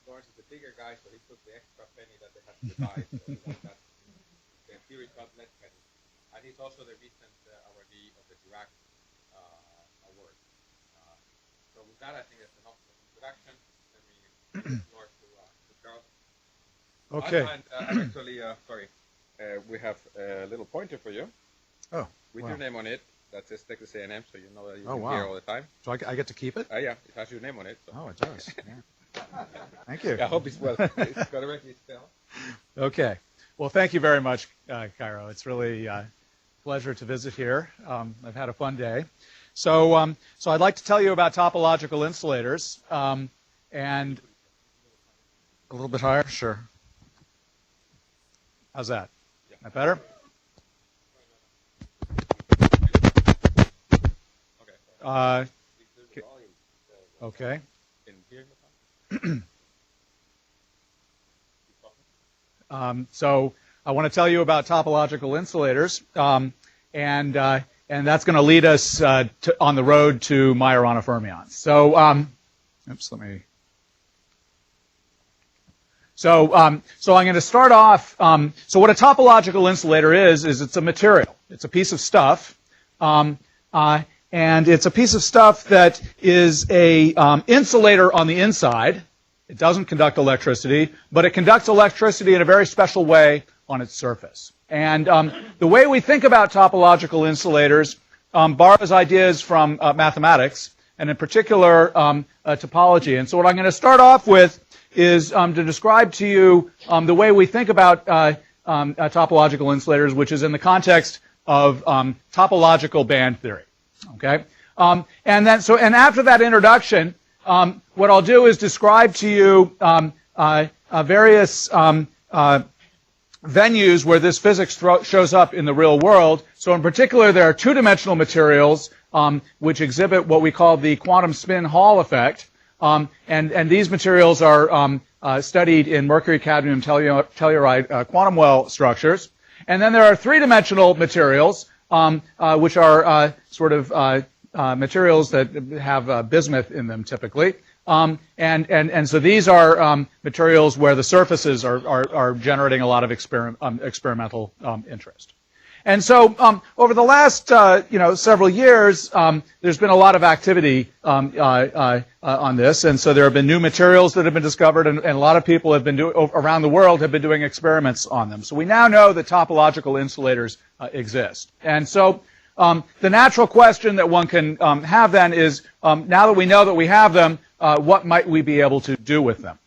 Lawrence is the bigger guy, so he took the extra penny that they had to buy. So he won that the theory club net penny. And he's also the recent awardee of the Dirac award. So with that, I think that's enough of an introduction. Let me give the floor to Charles. Okay. And actually, sorry, we have a little pointer for you. Oh, with wow. your name on it. That says Texas A&M, so you know that you can hear all the time. So I get to keep it? Yeah, it has your name on it. So. Oh, it does. Yeah. Thank you. I hope it's well. It's correctly spelled. Okay. Well, thank you very much, Cairo. It's really a pleasure to visit here. I've had a fun day. So I'd like to tell you about topological insulators. And a little bit higher? Sure. How's that? Yeah. That better? Okay. So I want to tell you about topological insulators, and that's going to lead us on the road to Myoronofermions. So, oops, let me. So I'm going to start off. So what a topological insulator is it's a material. It's a piece of stuff. And it's a piece of stuff that is a insulator on the inside. It doesn't conduct electricity, but it conducts electricity in a very special way on its surface. And the way we think about topological insulators borrows ideas from mathematics, and in particular topology. And so what I'm going to start off with is to describe to you the way we think about topological insulators, which is in the context of topological band theory. Okay, and after that introduction, what I'll do is describe to you various venues where this physics shows up in the real world. So in particular, there are two-dimensional materials which exhibit what we call the quantum spin Hall effect, and these materials are studied in mercury, cadmium, telluride quantum well structures. And then there are three-dimensional materials which are sort of materials that have bismuth in them typically. And so these are materials where the surfaces are generating a lot of experimental interest. And so over the last several years, there's been a lot of activity on this, and so there have been new materials that have been discovered, and a lot of people have been around the world have been doing experiments on them. So we now know that topological insulators exist. And so the natural question that one can have then is, now that we know that we have them, what might we be able to do with them?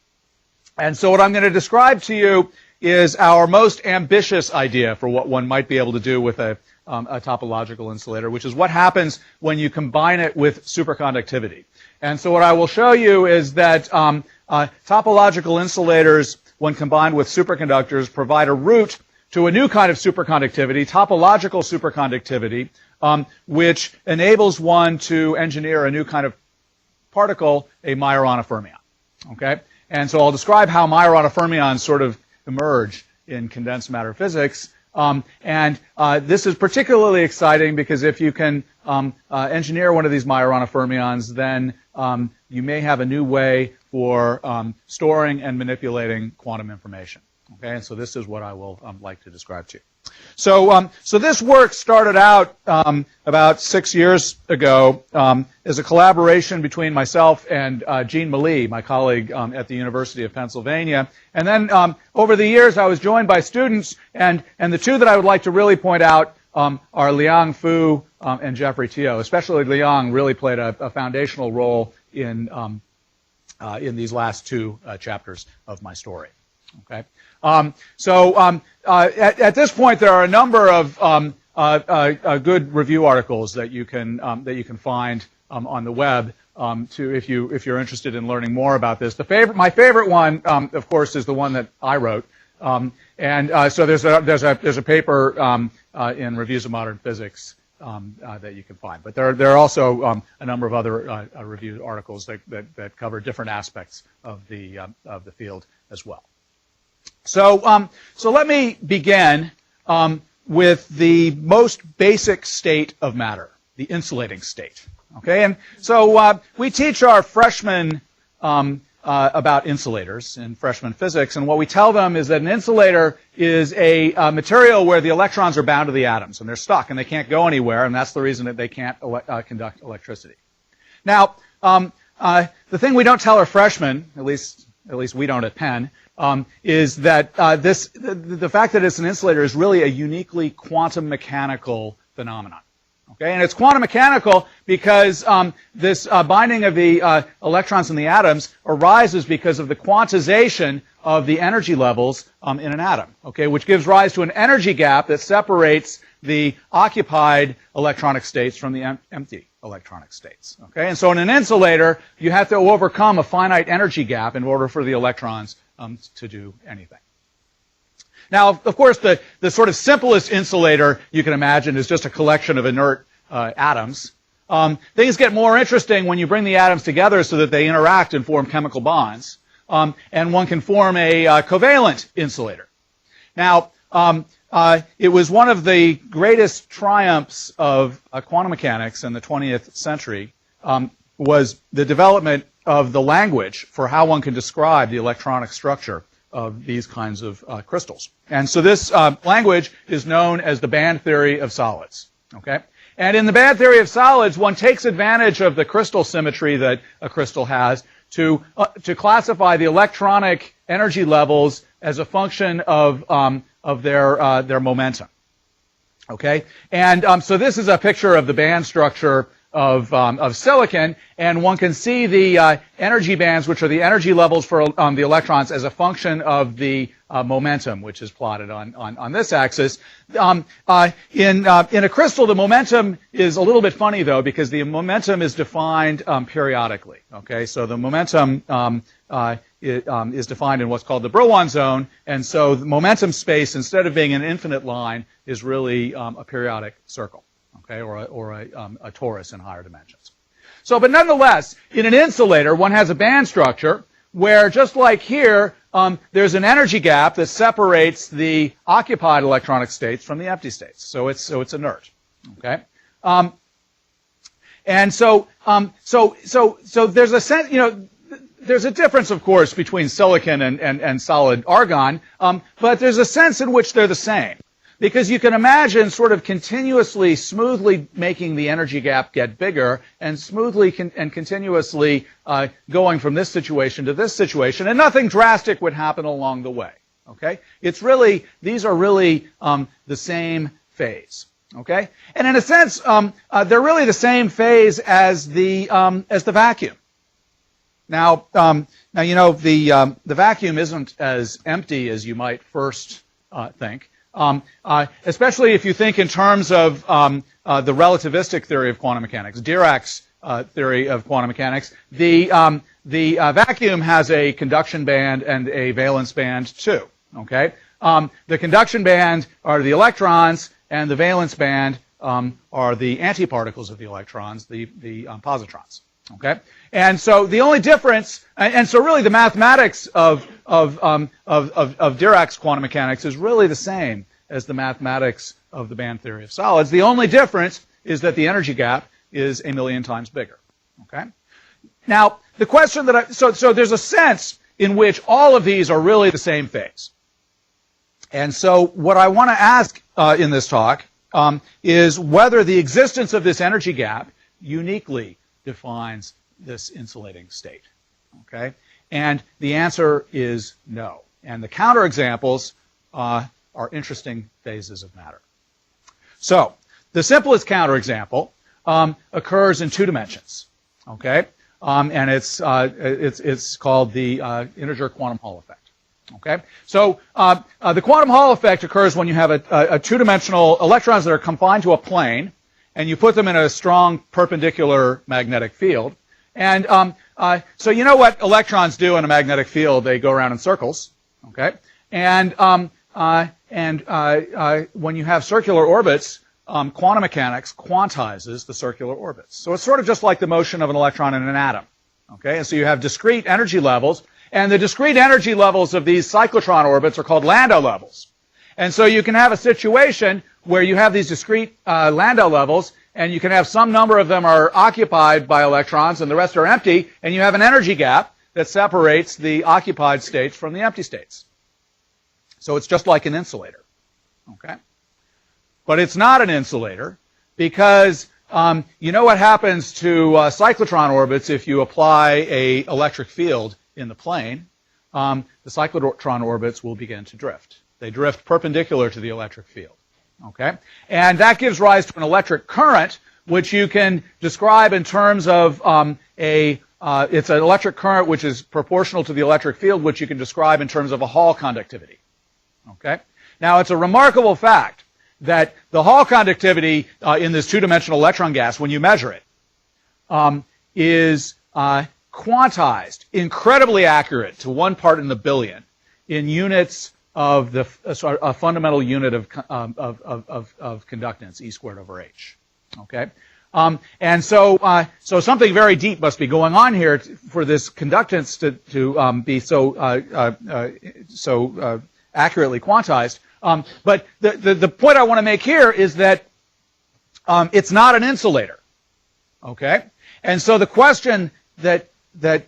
And so what I'm going to describe to you is our most ambitious idea for what one might be able to do with a topological insulator, which is what happens when you combine it with superconductivity. And so what I will show you is that topological insulators, when combined with superconductors, provide a route to a new kind of superconductivity, topological superconductivity, which enables one to engineer a new kind of particle, a Myoronofermion. Okay? And so I'll describe how Myoronofermions sort of emerge in condensed matter physics. And this is particularly exciting because if you can engineer one of these Myoronofermions, then you may have a new way for storing and manipulating quantum information. Okay, and so this is what I will like to describe to you. So this work started out about 6 years ago as a collaboration between myself and Jean Malie, my colleague at the University of Pennsylvania. And then over the years, I was joined by students, and the two that I would like to really point out are Liang Fu and Jeffrey Teo. Especially Liang really played a foundational role in these last two chapters of my story. Okay. At this point, there are a number of good review articles that you can find on the web if you're interested in learning more about this. My favorite one, of course, is the one that I wrote, so there's a paper in Reviews of Modern Physics that you can find. But there are also a number of other review articles that cover different aspects of the field as well. So let me begin with the most basic state of matter, the insulating state. Okay, and so we teach our freshman about insulators in freshman physics, and what we tell them is that an insulator is a material where the electrons are bound to the atoms, and they're stuck, and they can't go anywhere, and that's the reason that they can't conduct electricity. Now, the thing we don't tell our freshmen, at least we don't at Penn, is that the fact that it's an insulator is really a uniquely quantum mechanical phenomenon. Okay, and it's quantum mechanical because this binding of the electrons in the atoms arises because of the quantization of the energy levels in an atom. Okay, which gives rise to an energy gap that separates the occupied electronic states from the empty electronic states. Okay, and so in an insulator, you have to overcome a finite energy gap in order for the electrons to do anything. Now, of course, the sort of simplest insulator you can imagine is just a collection of inert atoms. Things get more interesting when you bring the atoms together so that they interact and form chemical bonds. And one can form a covalent insulator. Now, it was one of the greatest triumphs of quantum mechanics in the 20th century was the development of the language for how one can describe the electronic structure of these kinds of crystals. And so this language is known as the band theory of solids. Okay? And in the band theory of solids, one takes advantage of the crystal symmetry that a crystal has to classify the electronic energy levels as a function of their momentum. Okay? And so this is a picture of the band structure of silicon, and one can see the energy bands, which are the energy levels for the electrons, as a function of the momentum, which is plotted on this axis. In a crystal, the momentum is a little bit funny, though, because the momentum is defined periodically. Okay, so the momentum is defined in what's called the Brillouin zone, and so the momentum space, instead of being an infinite line, is really a periodic circle. Okay, or a torus in higher dimensions. So, but nonetheless, in an insulator, one has a band structure where, just like here, there's an energy gap that separates the occupied electronic states from the empty states. So it's inert. Okay, and so there's a sense, there's a difference, of course, between silicon and solid argon, but there's a sense in which they're the same. Because you can imagine sort of continuously, smoothly making the energy gap get bigger and smoothly and continuously going from this situation to this situation, and nothing drastic would happen along the way. Okay? These are really the same phase. Okay? And in a sense, they're really the same phase as the vacuum. Now, the vacuum isn't as empty as you might first think. Especially if you think in terms of the relativistic theory of quantum mechanics, Dirac's theory of quantum mechanics, the vacuum has a conduction band and a valence band too. Okay, the conduction band are the electrons, and the valence band are the antiparticles of the electrons, the positrons. Okay, and so the only difference, and so really the mathematics of Dirac's quantum mechanics is really the same as the mathematics of the band theory of solids. The only difference is that the energy gap is 1,000,000 times bigger. Okay, now the question that so there's a sense in which all of these are really the same phase, and so what I want to ask in this talk is whether the existence of this energy gap uniquely defines this insulating state. Okay? And the answer is no. And the counterexamples are interesting phases of matter. So, the simplest counterexample occurs in 2 dimensions. Okay? And it's called the integer quantum Hall effect. Okay? So, the quantum Hall effect occurs when you have a 2-dimensional electrons that are confined to a plane, and you put them in a strong perpendicular magnetic field. And so you know what electrons do in a magnetic field? They go around in circles. Okay? And when you have circular orbits, quantum mechanics quantizes the circular orbits. So it's sort of just like the motion of an electron in an atom. Okay? And so you have discrete energy levels, and the discrete energy levels of these cyclotron orbits are called Landau levels. And so you can have a situation where you have these discrete Landau levels, and you can have some number of them are occupied by electrons and the rest are empty, and you have an energy gap that separates the occupied states from the empty states. So it's just like an insulator. Okay? But it's not an insulator because you know what happens to cyclotron orbits if you apply an electric field in the plane? The cyclotron orbits will begin to drift. They drift perpendicular to the electric field. Okay? And that gives rise to an electric current, which you can describe in terms of it's an electric current which is proportional to the electric field, which you can describe in terms of a Hall conductivity. Okay? Now, it's a remarkable fact that the Hall conductivity in this two-dimensional electron gas, when you measure it, is quantized, incredibly accurate to 1 part in the billion in units of the a fundamental unit of conductance, E squared over H. Okay, and so something very deep must be going on here for this conductance to be so accurately quantized. But the point I want to make here is that it's not an insulator. Okay, and so the question that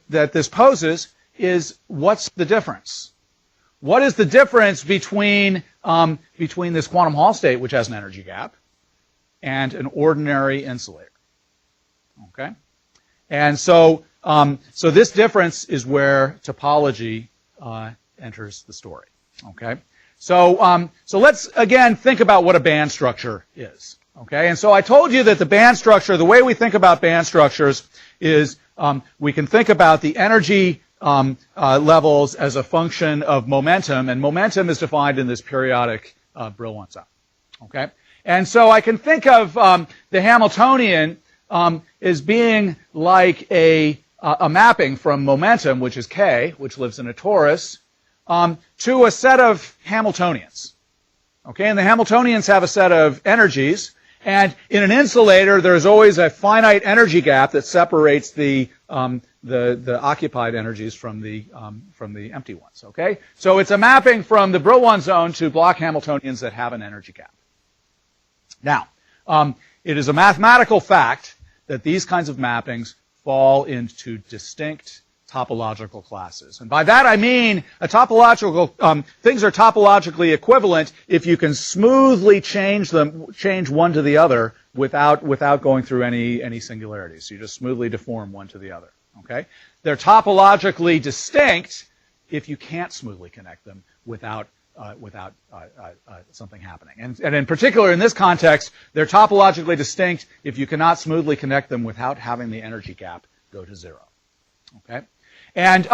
this poses is, what's the difference? What is the difference between this quantum Hall state, which has an energy gap, and an ordinary insulator? Okay, and so this difference is where topology enters the story. Okay, so let's again think about what a band structure is. Okay, and so I told you that the band structure, the way we think about band structures is we can think about the energy levels as a function of momentum, and momentum is defined in this periodic Brillouin zone. Okay, and so I can think of the Hamiltonian as being like a mapping from momentum, which is K, which lives in a torus, to a set of Hamiltonians. Okay, and the Hamiltonians have a set of energies, and in an insulator, there's always a finite energy gap that separates the occupied energies from the empty ones. Okay, so it's a mapping from the Brillouin zone to block Hamiltonians that have an energy gap. Now, it is a mathematical fact that these kinds of mappings fall into distinct topological classes, and by that I mean a topological things are topologically equivalent if you can smoothly change one to the other without going through any singularities. So you just smoothly deform one to the other. Okay, they're topologically distinct if you can't smoothly connect them without something happening. And in particular, in this context, they're topologically distinct if you cannot smoothly connect them without having the energy gap go to zero. Okay, and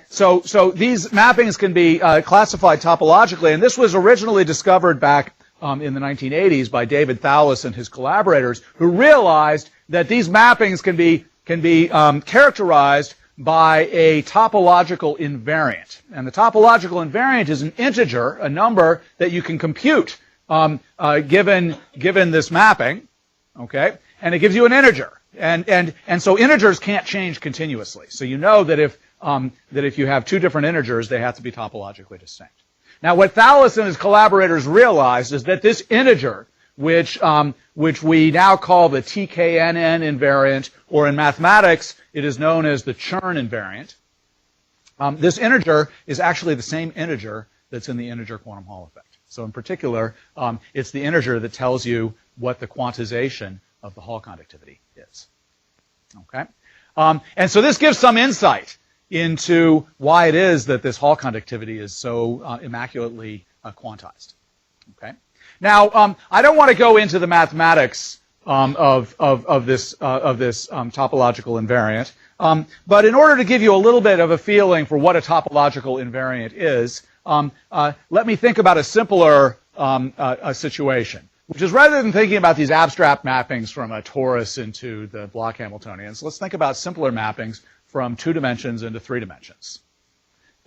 so these mappings can be classified topologically, and this was originally discovered back in the 1980s by David Thales and his collaborators, who realized that these mappings can be characterized by a topological invariant. And the topological invariant is an integer, a number that you can compute given this mapping, okay? And it gives you an integer. And so integers can't change continuously. So you know that if you have two different integers, they have to be topologically distinct. Now, what Thales and his collaborators realized is that this integer, which we now call the TKNN invariant, or in mathematics, it is known as the Chern invariant. This integer is actually the same integer that's in the integer quantum Hall effect. So in particular, it's the integer that tells you what the quantization of the Hall conductivity is. Okay? And so this gives some insight into why it is that this Hall conductivity is so immaculately quantized. Okay? Now, I don't want to go into the mathematics of this topological invariant, but in order to give you a little bit of a feeling for what a topological invariant is, let me think about a simpler situation, which is, rather than thinking about these abstract mappings from a torus into the block Hamiltonians, let's think about simpler mappings from 2 dimensions into 3 dimensions.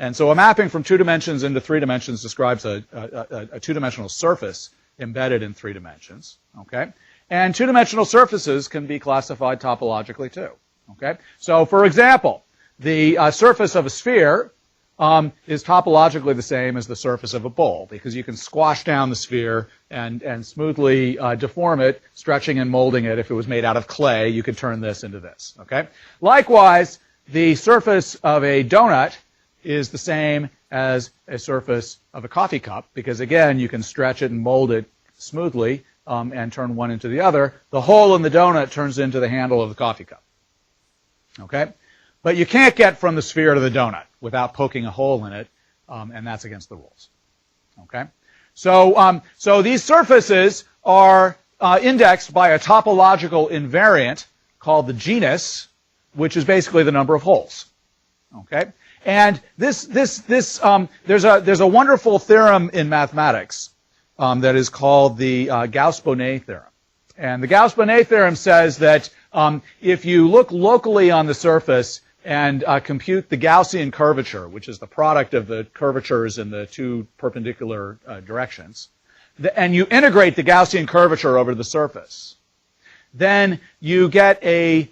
And so a mapping from 2 dimensions into 3 dimensions describes a 2-dimensional surface embedded in 3 dimensions. Okay? And 2-dimensional surfaces can be classified topologically too. Okay? So, for example, the surface of a sphere is topologically the same as the surface of a bowl, because you can squash down the sphere and smoothly deform it, stretching and molding it. If it was made out of clay, you could turn this into this. Okay. Likewise, the surface of a donut is the same as a surface of a coffee cup, because again, you can stretch it and mold it smoothly and turn one into the other. The hole in the donut turns into the handle of the coffee cup. Okay? But you can't get from the sphere to the donut without poking a hole in it, and that's against the rules. Okay? So these surfaces are indexed by a topological invariant called the genus, which is basically the number of holes. Okay? And there's a wonderful theorem in mathematics that is called the Gauss-Bonnet Theorem. And the Gauss-Bonnet Theorem says that if you look locally on the surface and compute the Gaussian curvature, which is the product of the curvatures in the two perpendicular directions, and you integrate the Gaussian curvature over the surface, then you get a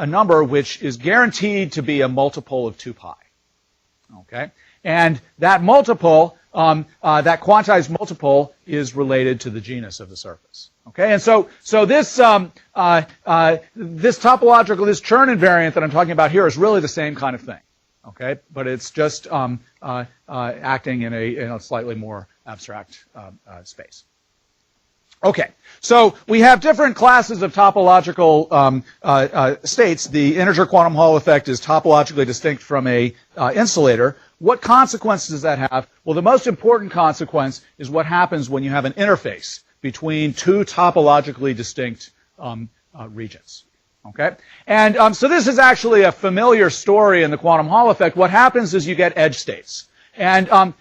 number which is guaranteed to be a multiple of 2 pi. Okay? And that multiple, that quantized multiple, is related to the genus of the surface. Okay? And so this this topological, this Chern invariant that I'm talking about here is really the same kind of thing. Okay? But it's just acting in a slightly more abstract space. Okay, so we have different classes of topological states. The integer quantum Hall effect is topologically distinct from a insulator. What consequences does that have? Well, the most important consequence is what happens when you have an interface between two topologically distinct regions. Okay, and so this is actually a familiar story in the quantum Hall effect. What happens is you get edge states. And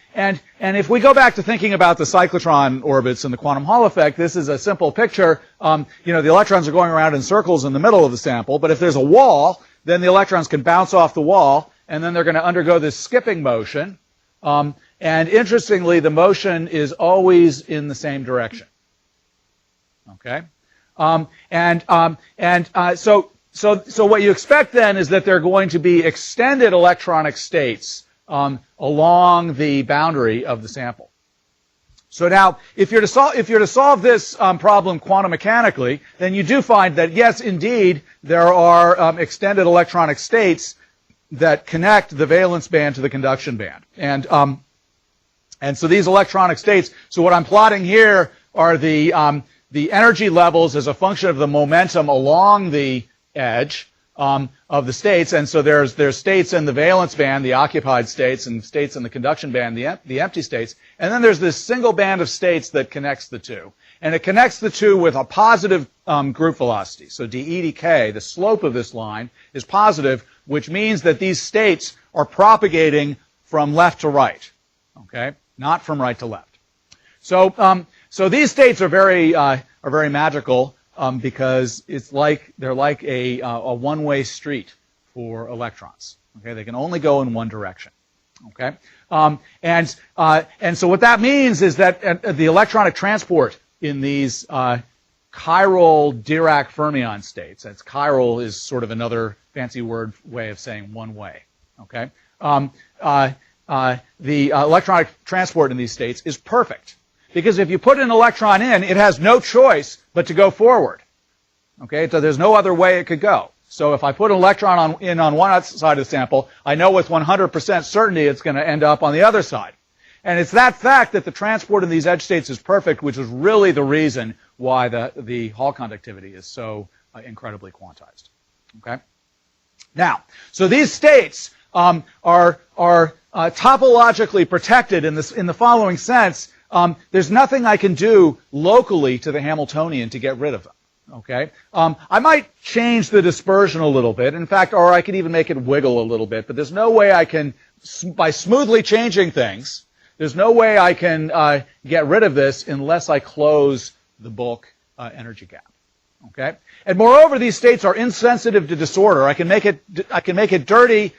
if we go back to thinking about the cyclotron orbits in the quantum Hall effect, this is a simple picture. The electrons are going around in circles in the middle of the sample, but if there's a wall, then the electrons can bounce off the wall, and then they're going to undergo this skipping motion. And interestingly, the motion is always in the same direction. Okay? So what you expect then is that there are going to be extended electronic states along the boundary of the sample. So now, if you're to solve this problem quantum mechanically, then you do find that yes, indeed, there are extended electronic states that connect the valence band to the conduction band, and so these electronic states. So what I'm plotting here are the energy levels as a function of the momentum along the edge of the states, and so there's states in the valence band, the occupied states, and states in the conduction band, the empty states, and then there's this single band of states that connects the two, and it connects the two with a positive group velocity. So dE dk, the slope of this line, is positive, which means that these states are propagating from left to right, okay, not from right to left. So these states are very magical. Because they're like a one-way street for electrons. Okay, they can only go in one direction. Okay, and so what that means is that the electronic transport in these chiral Dirac fermion states. That's chiral is sort of another fancy way of saying one way. Okay, the electronic transport in these states is perfect. Because if you put an electron in, it has no choice but to go forward. Okay, so there's no other way it could go. So if I put an electron in on one side of the sample, I know with 100% certainty it's going to end up on the other side. And it's that fact that the transport in these edge states is perfect, which is really the reason why the Hall conductivity is so incredibly quantized. Okay. Now, so these states are topologically protected in the following sense. There's nothing I can do locally to the Hamiltonian to get rid of them. Okay, I might change the dispersion a little bit. In fact, or I could even make it wiggle a little bit. But there's no way I can, by smoothly changing things, there's no way I can get rid of this unless I close the bulk energy gap. Okay, and moreover, these states are insensitive to disorder. I can make it dirty.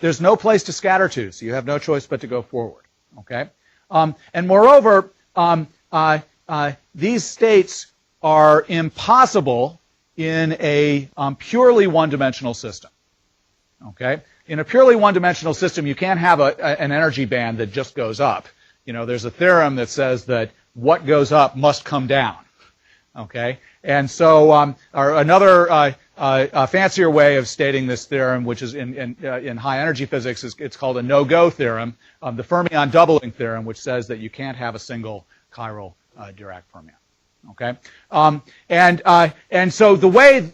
There's no place to scatter to, so you have no choice but to go forward. Okay. And moreover, these states are impossible in a purely one-dimensional system. Okay, in a purely one-dimensional system, you can't have an energy band that just goes up. You know, there's a theorem that says that what goes up must come down. Okay, and so another fancier way of stating this theorem, which is in high energy physics, it's called a no-go theorem, the fermion doubling theorem, which says that you can't have a single chiral Dirac fermion. Okay, and so the way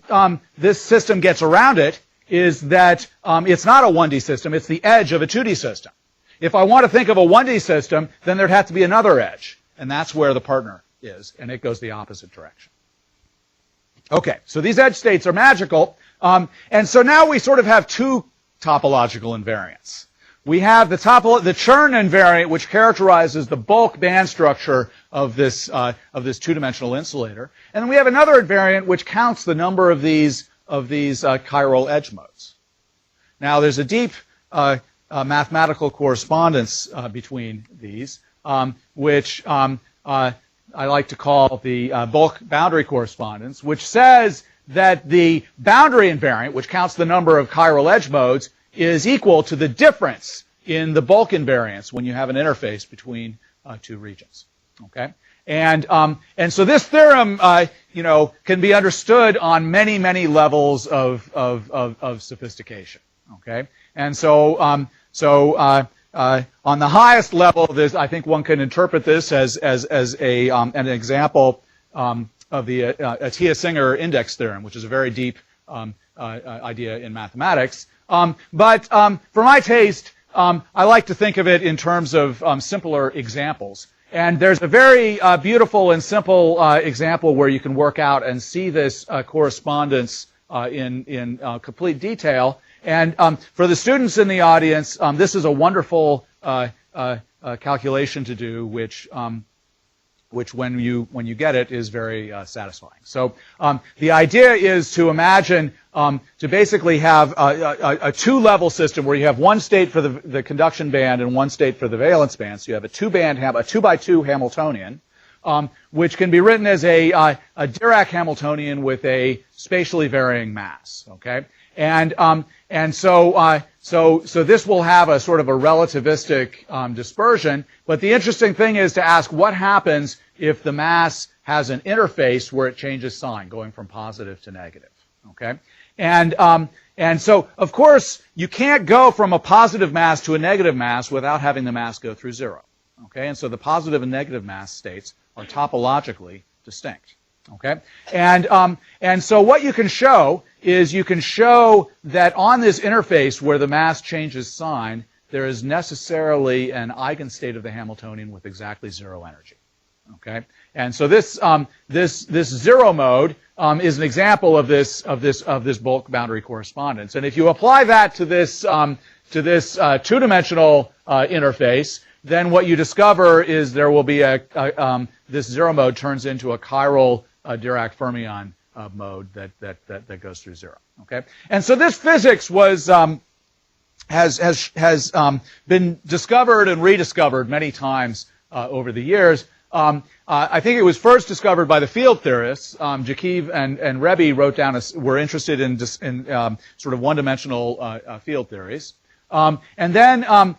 this system gets around it is that it's not a 1D system; it's the edge of a 2D system. If I want to think of a 1D system, then there'd have to be another edge, and that's where the partner is, and it goes the opposite direction. Okay, so these edge states are magical, and so now we sort of have two topological invariants. We have the Chern invariant, which characterizes the bulk band structure of this two-dimensional insulator, and then we have another invariant which counts the number of these chiral edge modes. Now, there's a deep mathematical correspondence between these, which I like to call the bulk boundary correspondence, which says that the boundary invariant, which counts the number of chiral edge modes, is equal to the difference in the bulk invariance when you have an interface between two regions. Okay, and so this theorem, can be understood on many levels of sophistication. Okay, and so on the highest level, I think one can interpret this as an example of the Atiyah-Singer index theorem, which is a very deep idea in mathematics. But for my taste, I like to think of it in terms of simpler examples. And there's a very beautiful and simple example where you can work out and see this correspondence in complete detail. And for the students in the audience, this is a wonderful calculation to do, which when you get it is very satisfying. So the idea is to imagine to basically have a two-level system where you have one state for the conduction band and one state for the valence band. So you have a 2x2 Hamiltonian, which can be written as a Dirac Hamiltonian with a spatially varying mass. Okay. And so this will have a sort of a relativistic dispersion. But the interesting thing is to ask what happens if the mass has an interface where it changes sign, going from positive to negative. Okay, and so of course you can't go from a positive mass to a negative mass without having the mass go through zero. Okay, and so the positive and negative mass states are topologically distinct. Okay, and so what you can show is you can show that on this interface where the mass changes sign, there is necessarily an eigenstate of the Hamiltonian with exactly zero energy. Okay, and so this zero mode is an example of this bulk boundary correspondence. And if you apply that to this two-dimensional interface, then what you discover is there will be this zero mode turns into a chiral Dirac fermion mode that goes through zero. Okay, and so this physics has been discovered and rediscovered many times over the years. I think it was first discovered by the field theorists. Jakiv and Rebbe were interested in sort of one-dimensional field theories. And then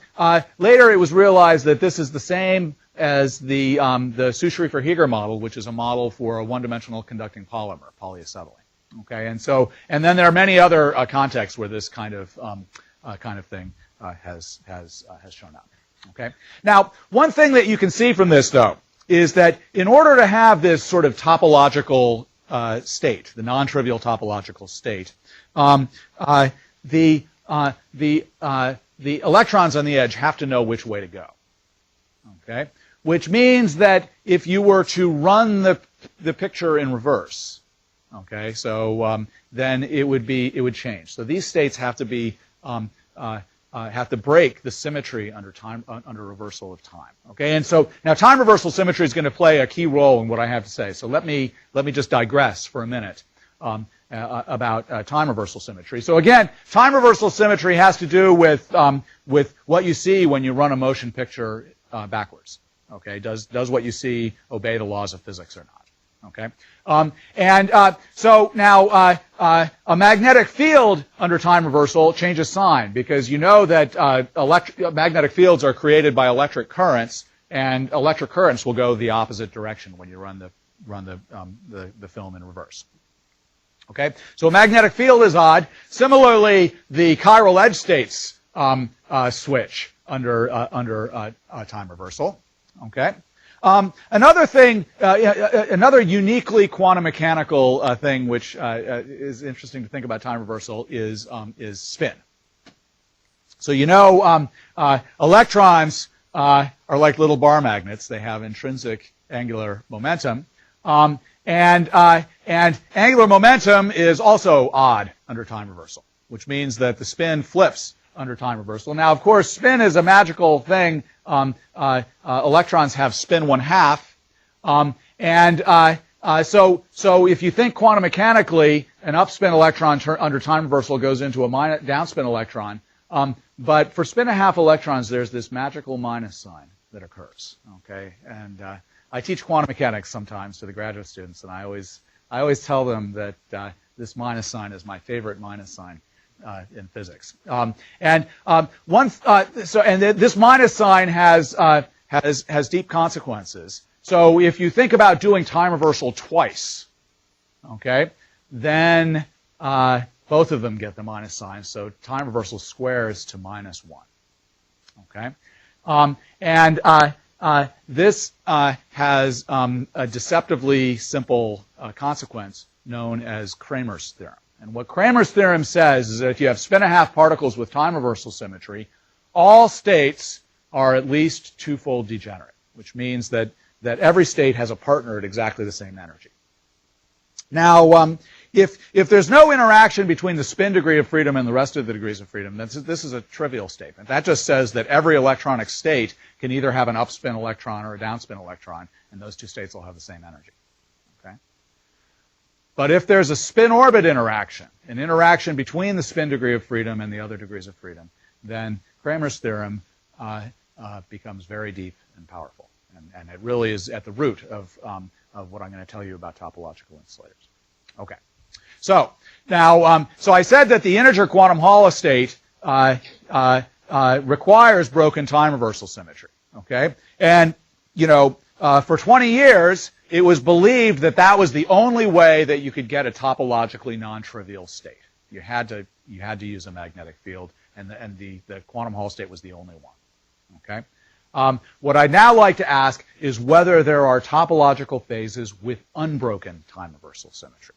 later it was realized that this is the same as the Su-Schrieffer-Heeger model, which is a model for a one-dimensional conducting polymer, polyacetylene. Okay, and then there are many other contexts where this kind of thing has shown up. Okay, now one thing that you can see from this though is that in order to have this sort of topological state, the non-trivial topological state, the electrons on the edge have to know which way to go. Okay, which means that if you were to run the picture in reverse, okay, so then it would change. So these states have to be have to break the symmetry under reversal of time. Okay, and so now time reversal symmetry is going to play a key role in what I have to say. So let me just digress for a minute about time reversal symmetry. So again, time reversal symmetry has to do with what you see when you run a motion picture backwards. Okay, does what you see obey the laws of physics or not? Okay, so now a magnetic field under time reversal changes sign because you know that magnetic fields are created by electric currents, and electric currents will go the opposite direction when you run the film in reverse. Okay, so a magnetic field is odd. Similarly, the chiral edge states switch under time reversal. Okay. Another thing, another uniquely quantum mechanical thing, which is interesting to think about time reversal, is spin. So you know, electrons are like little bar magnets. They have intrinsic angular momentum, and angular momentum is also odd under time reversal, which means that the spin flips under time reversal. Now, of course, spin is a magical thing. Electrons have spin 1/2, so if you think quantum mechanically, an upspin electron under time reversal goes into a downspin electron. But for spin 1/2 electrons, there's this magical minus sign that occurs. Okay, and I teach quantum mechanics sometimes to the graduate students, and I always tell them that this minus sign is my favorite minus sign in physics. This minus sign has deep consequences. So if you think about doing time reversal twice, okay, then both of them get the minus sign. So time reversal squares to -1. Okay, this has a deceptively simple consequence known as Kramer's theorem. And what Kramer's theorem says is that if you have spin 1/2 particles with time reversal symmetry, all states are at least twofold degenerate, which means that every state has a partner at exactly the same energy. Now, if there's no interaction between the spin degree of freedom and the rest of the degrees of freedom, this is a trivial statement. That just says that every electronic state can either have an upspin electron or a downspin electron, and those two states will have the same energy. Okay? But if there's a spin-orbit interaction, an interaction between the spin degree of freedom and the other degrees of freedom, then Kramer's theorem becomes very deep and powerful. And it really is at the root of what I'm going to tell you about topological insulators. Okay. So now, so I said that the integer quantum Hall state requires broken time reversal symmetry. Okay, and you know, for 20 years, it was believed that that was the only way that you could get a topologically non-trivial state. You had to use a magnetic field, and the quantum Hall state was the only one. Okay. What I'd now like to ask is whether there are topological phases with unbroken time reversal symmetry.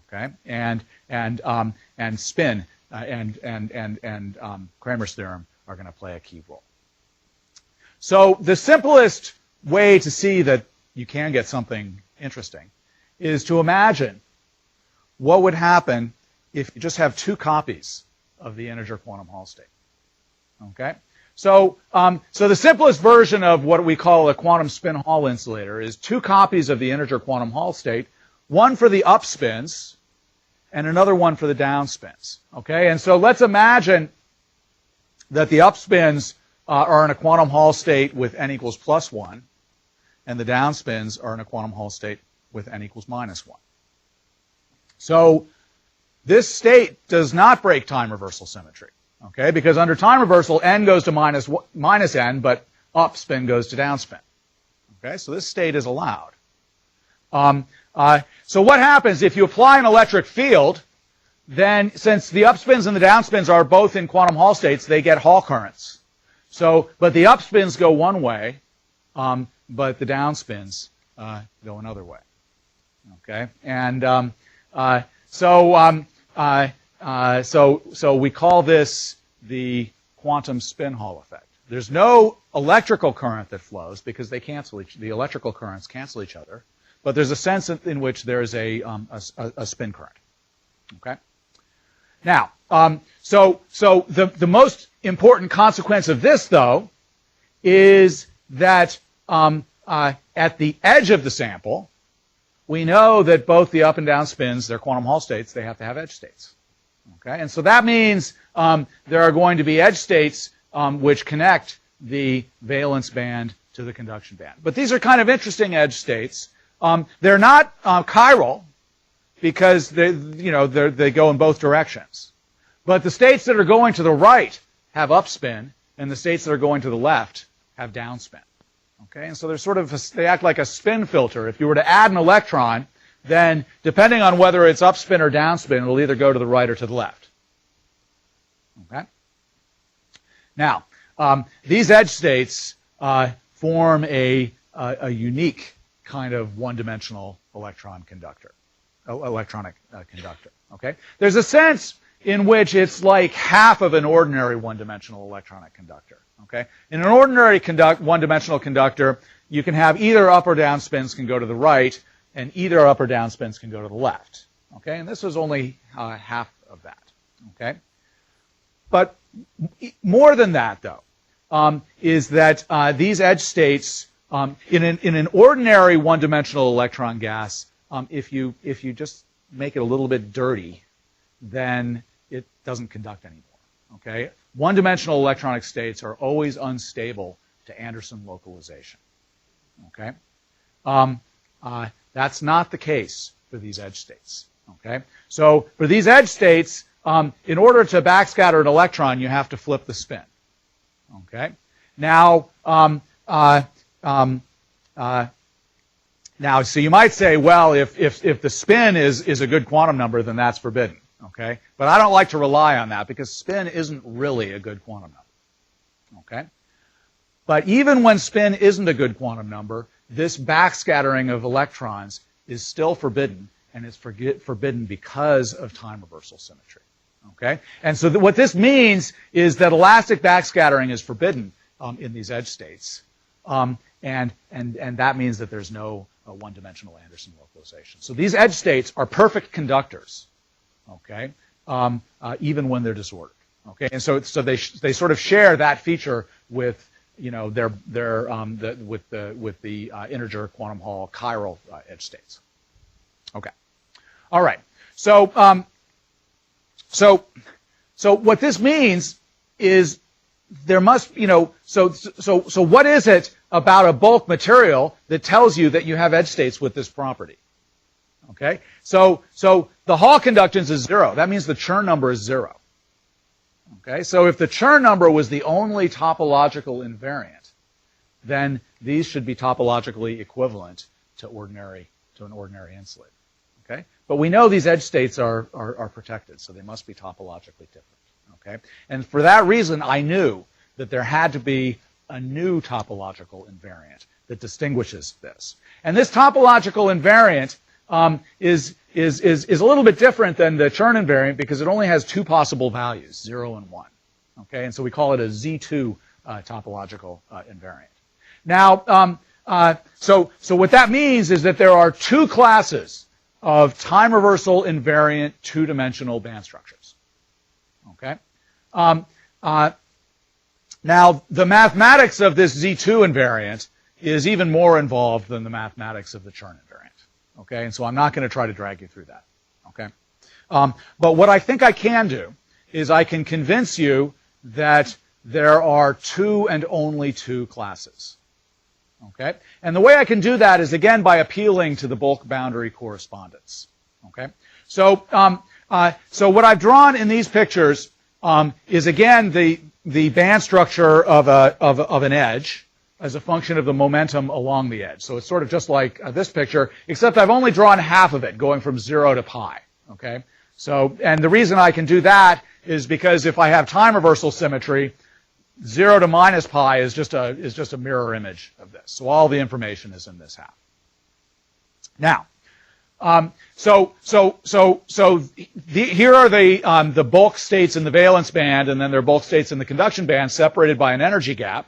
Okay, and spin and Kramer's theorem are going to play a key role. So the simplest way to see that you can get something interesting is to imagine what would happen if you just have two copies of the integer quantum Hall state. Okay, so the simplest version of what we call a quantum spin Hall insulator is two copies of the integer quantum Hall state, one for the upspins and another one for the downspins. Okay, and so let's imagine that the upspins are in a quantum Hall state with n equals +1, and the downspins are in a quantum Hall state with n equals -1. So this state does not break time reversal symmetry. Okay, because under time reversal, n goes to minus n, but upspin goes to downspin. Okay, so this state is allowed. So what happens if you apply an electric field? Then, since the upspins and the downspins are both in quantum Hall states, they get Hall currents. So, but the upspins go one way, but the downspins go another way. Okay, and so we call this the quantum spin Hall effect. There's no electrical current that flows because they the electrical currents cancel each other, but there's a sense in which there is a spin current. Okay. Now, so the most important consequence of this, though, is that at the edge of the sample, we know that both the up and down spins, they're quantum Hall states, they have to have edge states. Okay, and so that means there are going to be edge states which connect the valence band to the conduction band. But these are kind of interesting edge states They're not chiral because they go in both directions. But the states that are going to the right have upspin, and the states that are going to the left have downspin. Okay, and so they act like a spin filter. If you were to add an electron, then depending on whether it's upspin or downspin, it'll either go to the right or to the left. Okay. Now, these edge states form a unique kind of one-dimensional electronic conductor. Okay. There's a sense in which it's like half of an ordinary one-dimensional electronic conductor. Okay. In an ordinary one-dimensional conductor, you can have either up or down spins can go to the right, and either up or down spins can go to the left. Okay. And this was only half of that. Okay. But more than that, though, is that these edge states in an ordinary one-dimensional electron gas, if you just make it a little bit dirty, then it doesn't conduct anymore. Okay, one-dimensional electronic states are always unstable to Anderson localization. Okay, that's not the case for these edge states. Okay, so for these edge states, in order to backscatter an electron, you have to flip the spin. Okay, now so you might say, well, if the spin is a good quantum number, then that's forbidden. Okay, but I don't like to rely on that because spin isn't really a good quantum number. Okay, but even when spin isn't a good quantum number, this backscattering of electrons is still forbidden, and it's forbidden because of time reversal symmetry. Okay, and so what this means is that elastic backscattering is forbidden in these edge states, and that means that there's no one-dimensional Anderson localization. So these edge states are perfect conductors. Okay, even when they're disordered. Okay, and so they sort of share that feature with with the integer quantum Hall chiral edge states. Okay, all right. So what this means is there must so what is it about a bulk material that tells you that you have edge states with this property? Okay, so the Hall conductance is 0. That means the Chern number is 0. Okay, so if the Chern number was the only topological invariant, then these should be topologically equivalent to an ordinary insulator. Okay, but we know these edge states are protected, so they must be topologically different. Okay, and for that reason, I knew that there had to be a new topological invariant that distinguishes this, and this topological invariant is a little bit different than the Chern invariant because it only has two possible values, 0 and 1. Okay, and so we call it a Z2 topological invariant. Now, so what that means is that there are two classes of time reversal invariant two-dimensional band structures. Okay. Now, the mathematics of this Z2 invariant is even more involved than the mathematics of the Chern invariant. Okay, and so I'm not going to try to drag you through that. Okay, but what I think I can do is I can convince you that there are two and only two classes. Okay, and the way I can do that is again by appealing to the bulk boundary correspondence. Okay, so what I've drawn in these pictures is again the band structure of an edge as a function of the momentum along the edge. So it's sort of just like this picture, except I've only drawn half of it, going from 0 to pi. Okay, so and the reason I can do that is because if I have time reversal symmetry, 0 to minus pi is just a mirror image of this. So all the information is in this half. Now, here are the bulk states in the valence band, and then there are bulk states in the conduction band, separated by an energy gap.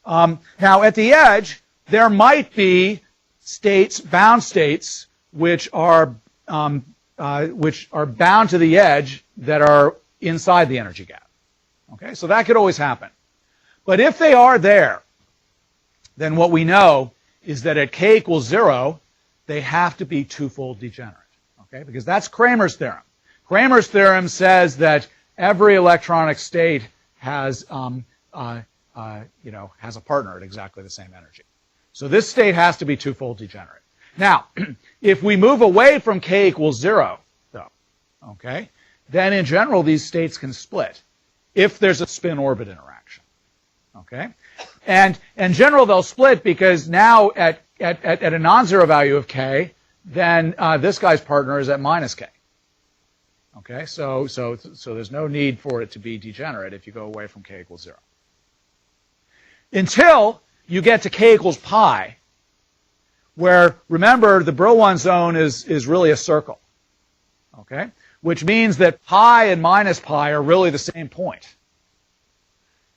Now, at the edge, there might be states, bound states, which are bound to the edge that are inside the energy gap. Okay, so that could always happen. But if they are there, then what we know is that at k equals 0, they have to be twofold degenerate. Okay, because that's Kramer's theorem. Kramer's theorem says that every electronic state has has a partner at exactly the same energy. So this state has to be twofold degenerate. Now, if we move away from k equals 0, though, okay, then in general these states can split if there's a spin-orbit interaction, okay? And in general they'll split because now at a non-zero value of k, then this guy's partner is at minus k. Okay, so there's no need for it to be degenerate if you go away from k equals 0. Until you get to k equals pi, where, remember, the Brillouin zone is really a circle. Okay? Which means that pi and minus pi are really the same point.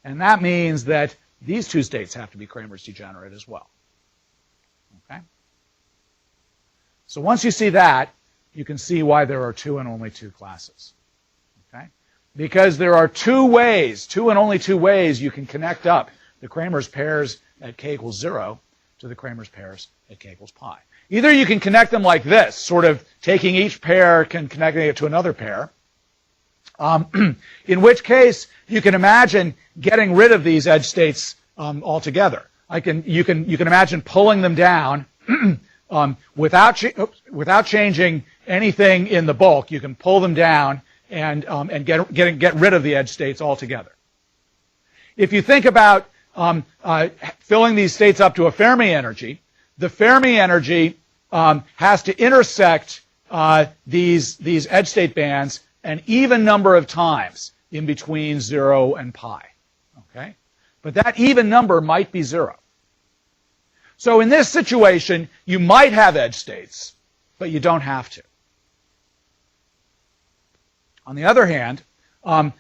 And that means that these two states have to be Kramer's degenerate as well. Okay? So once you see that, you can see why there are two and only two classes. Okay? Because there are two and only two ways you can connect up the Kramer's pairs at k equals 0 to the Kramer's pairs at k equals pi. Either you can connect them like this, sort of taking each pair and connecting it to another pair, in which case you can imagine getting rid of these edge states altogether. You can imagine pulling them down without changing anything in the bulk. You can pull them down and get rid of the edge states altogether. If you think about filling these states up to a Fermi energy, the Fermi energy has to intersect these edge state bands an even number of times in between 0 and pi. Okay? But that even number might be 0. So in this situation, you might have edge states, but you don't have to. On the other hand,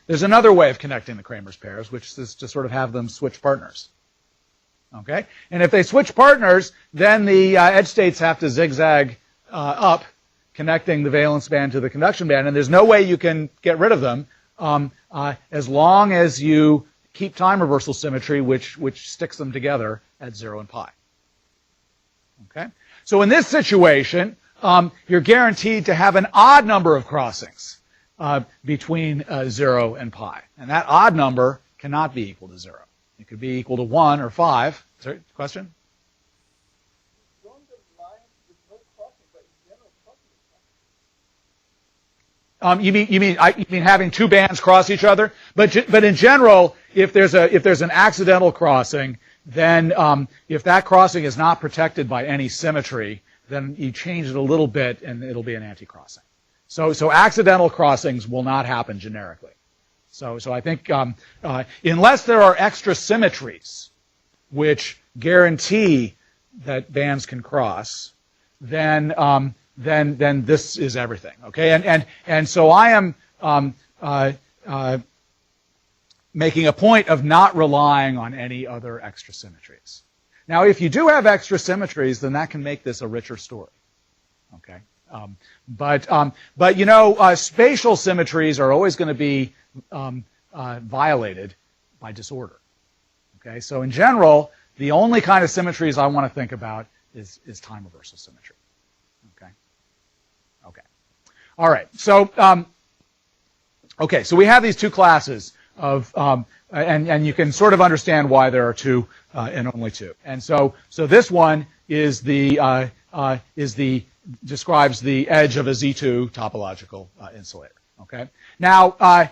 there's another way of connecting the Kramer's pairs, which is to sort of have them switch partners. Okay? And if they switch partners, then the edge states have to zigzag up, connecting the valence band to the conduction band, and there's no way you can get rid of them as long as you keep time reversal symmetry, which sticks them together at 0 and pi. Okay? So in this situation, you're guaranteed to have an odd number of crossings between 0 and pi. And that odd number cannot be equal to 0. It could be equal to 1 or 5. Sorry, question? You mean having two bands cross each other? But in general, if there's an accidental crossing, then if that crossing is not protected by any symmetry, then you change it a little bit and it'll be an anti-crossing. So accidental crossings will not happen generically. So I think unless there are extra symmetries which guarantee that bands can cross, then this is everything. Okay, and so I am making a point of not relying on any other extra symmetries. Now, if you do have extra symmetries, then that can make this a richer story. Okay, but you know, spatial symmetries are always going to be violated by disorder. Okay, so in general, the only kind of symmetries I want to think about is time reversal symmetry. Okay. All right. So, so we have these two classes of, and you can sort of understand why there are two and only two. And so this one is describes the edge of a Z2 topological insulator. Okay. Now,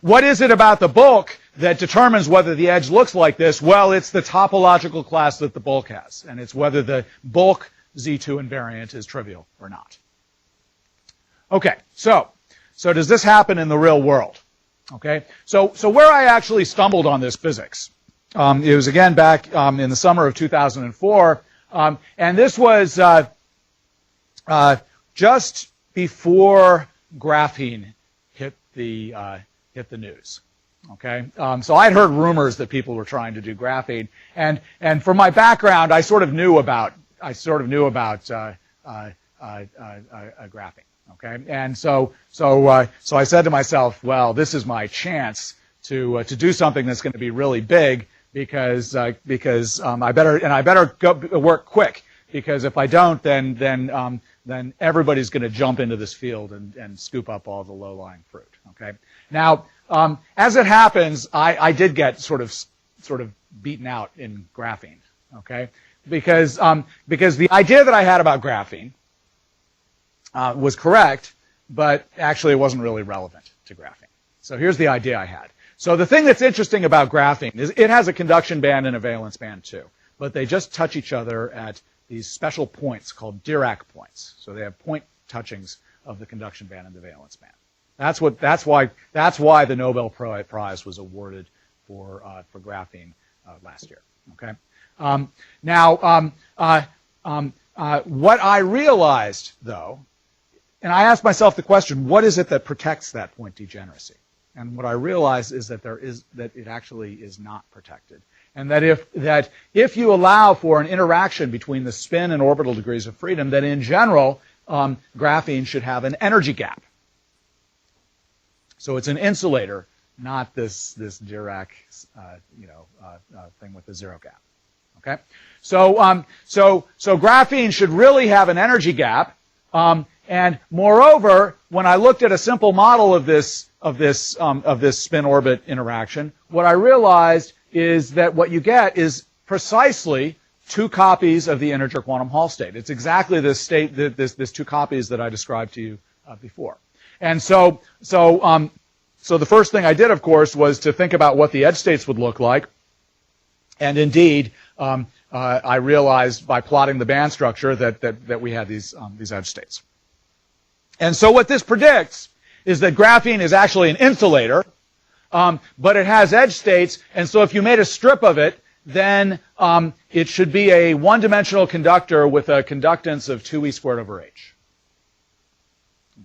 what is it about the bulk that determines whether the edge looks like this? Well, it's the topological class that the bulk has, and it's whether the bulk Z2 invariant is trivial or not. Okay, so does this happen in the real world? Okay, so where I actually stumbled on this physics, it was again back in the summer of 2004, and this was just before graphene hit the news. Okay, so I'd heard rumors that people were trying to do graphene, and for my background, I sort of knew about graphene. Okay, and so I said to myself, well, this is my chance to do something that's going to be really big because I better go work quick, because if I don't, then everybody's going to jump into this field and scoop up all the low-lying fruit. Okay, now as it happens, I did get sort of beaten out in graphene. Okay, because the idea that I had about graphene was correct, but actually it wasn't really relevant to graphene. So here's the idea I had. So the thing that's interesting about graphene is it has a conduction band and a valence band too, but they just touch each other at these special points called Dirac points. So they have point touchings of the conduction band and the valence band. That's why the Nobel Prize was awarded for graphene last year. Okay. What I realized though, and I asked myself the question, what is it that protects that point degeneracy? And what I realized is that it actually is not protected, and that if you allow for an interaction between the spin and orbital degrees of freedom, that in general graphene should have an energy gap. So it's an insulator, not this Dirac thing with the zero gap. Okay, so graphene should really have an energy gap, and moreover, when I looked at a simple model of this spin-orbit interaction, what I realized is that what you get is precisely two copies of the integer quantum Hall state. It's exactly this state, this two copies that I described to you before. And so the first thing I did, of course, was to think about what the edge states would look like. And indeed, I realized by plotting the band structure that we had these edge states. And so what this predicts is that graphene is actually an insulator, but it has edge states, and so if you made a strip of it, then it should be a one-dimensional conductor with a conductance of 2e squared over h.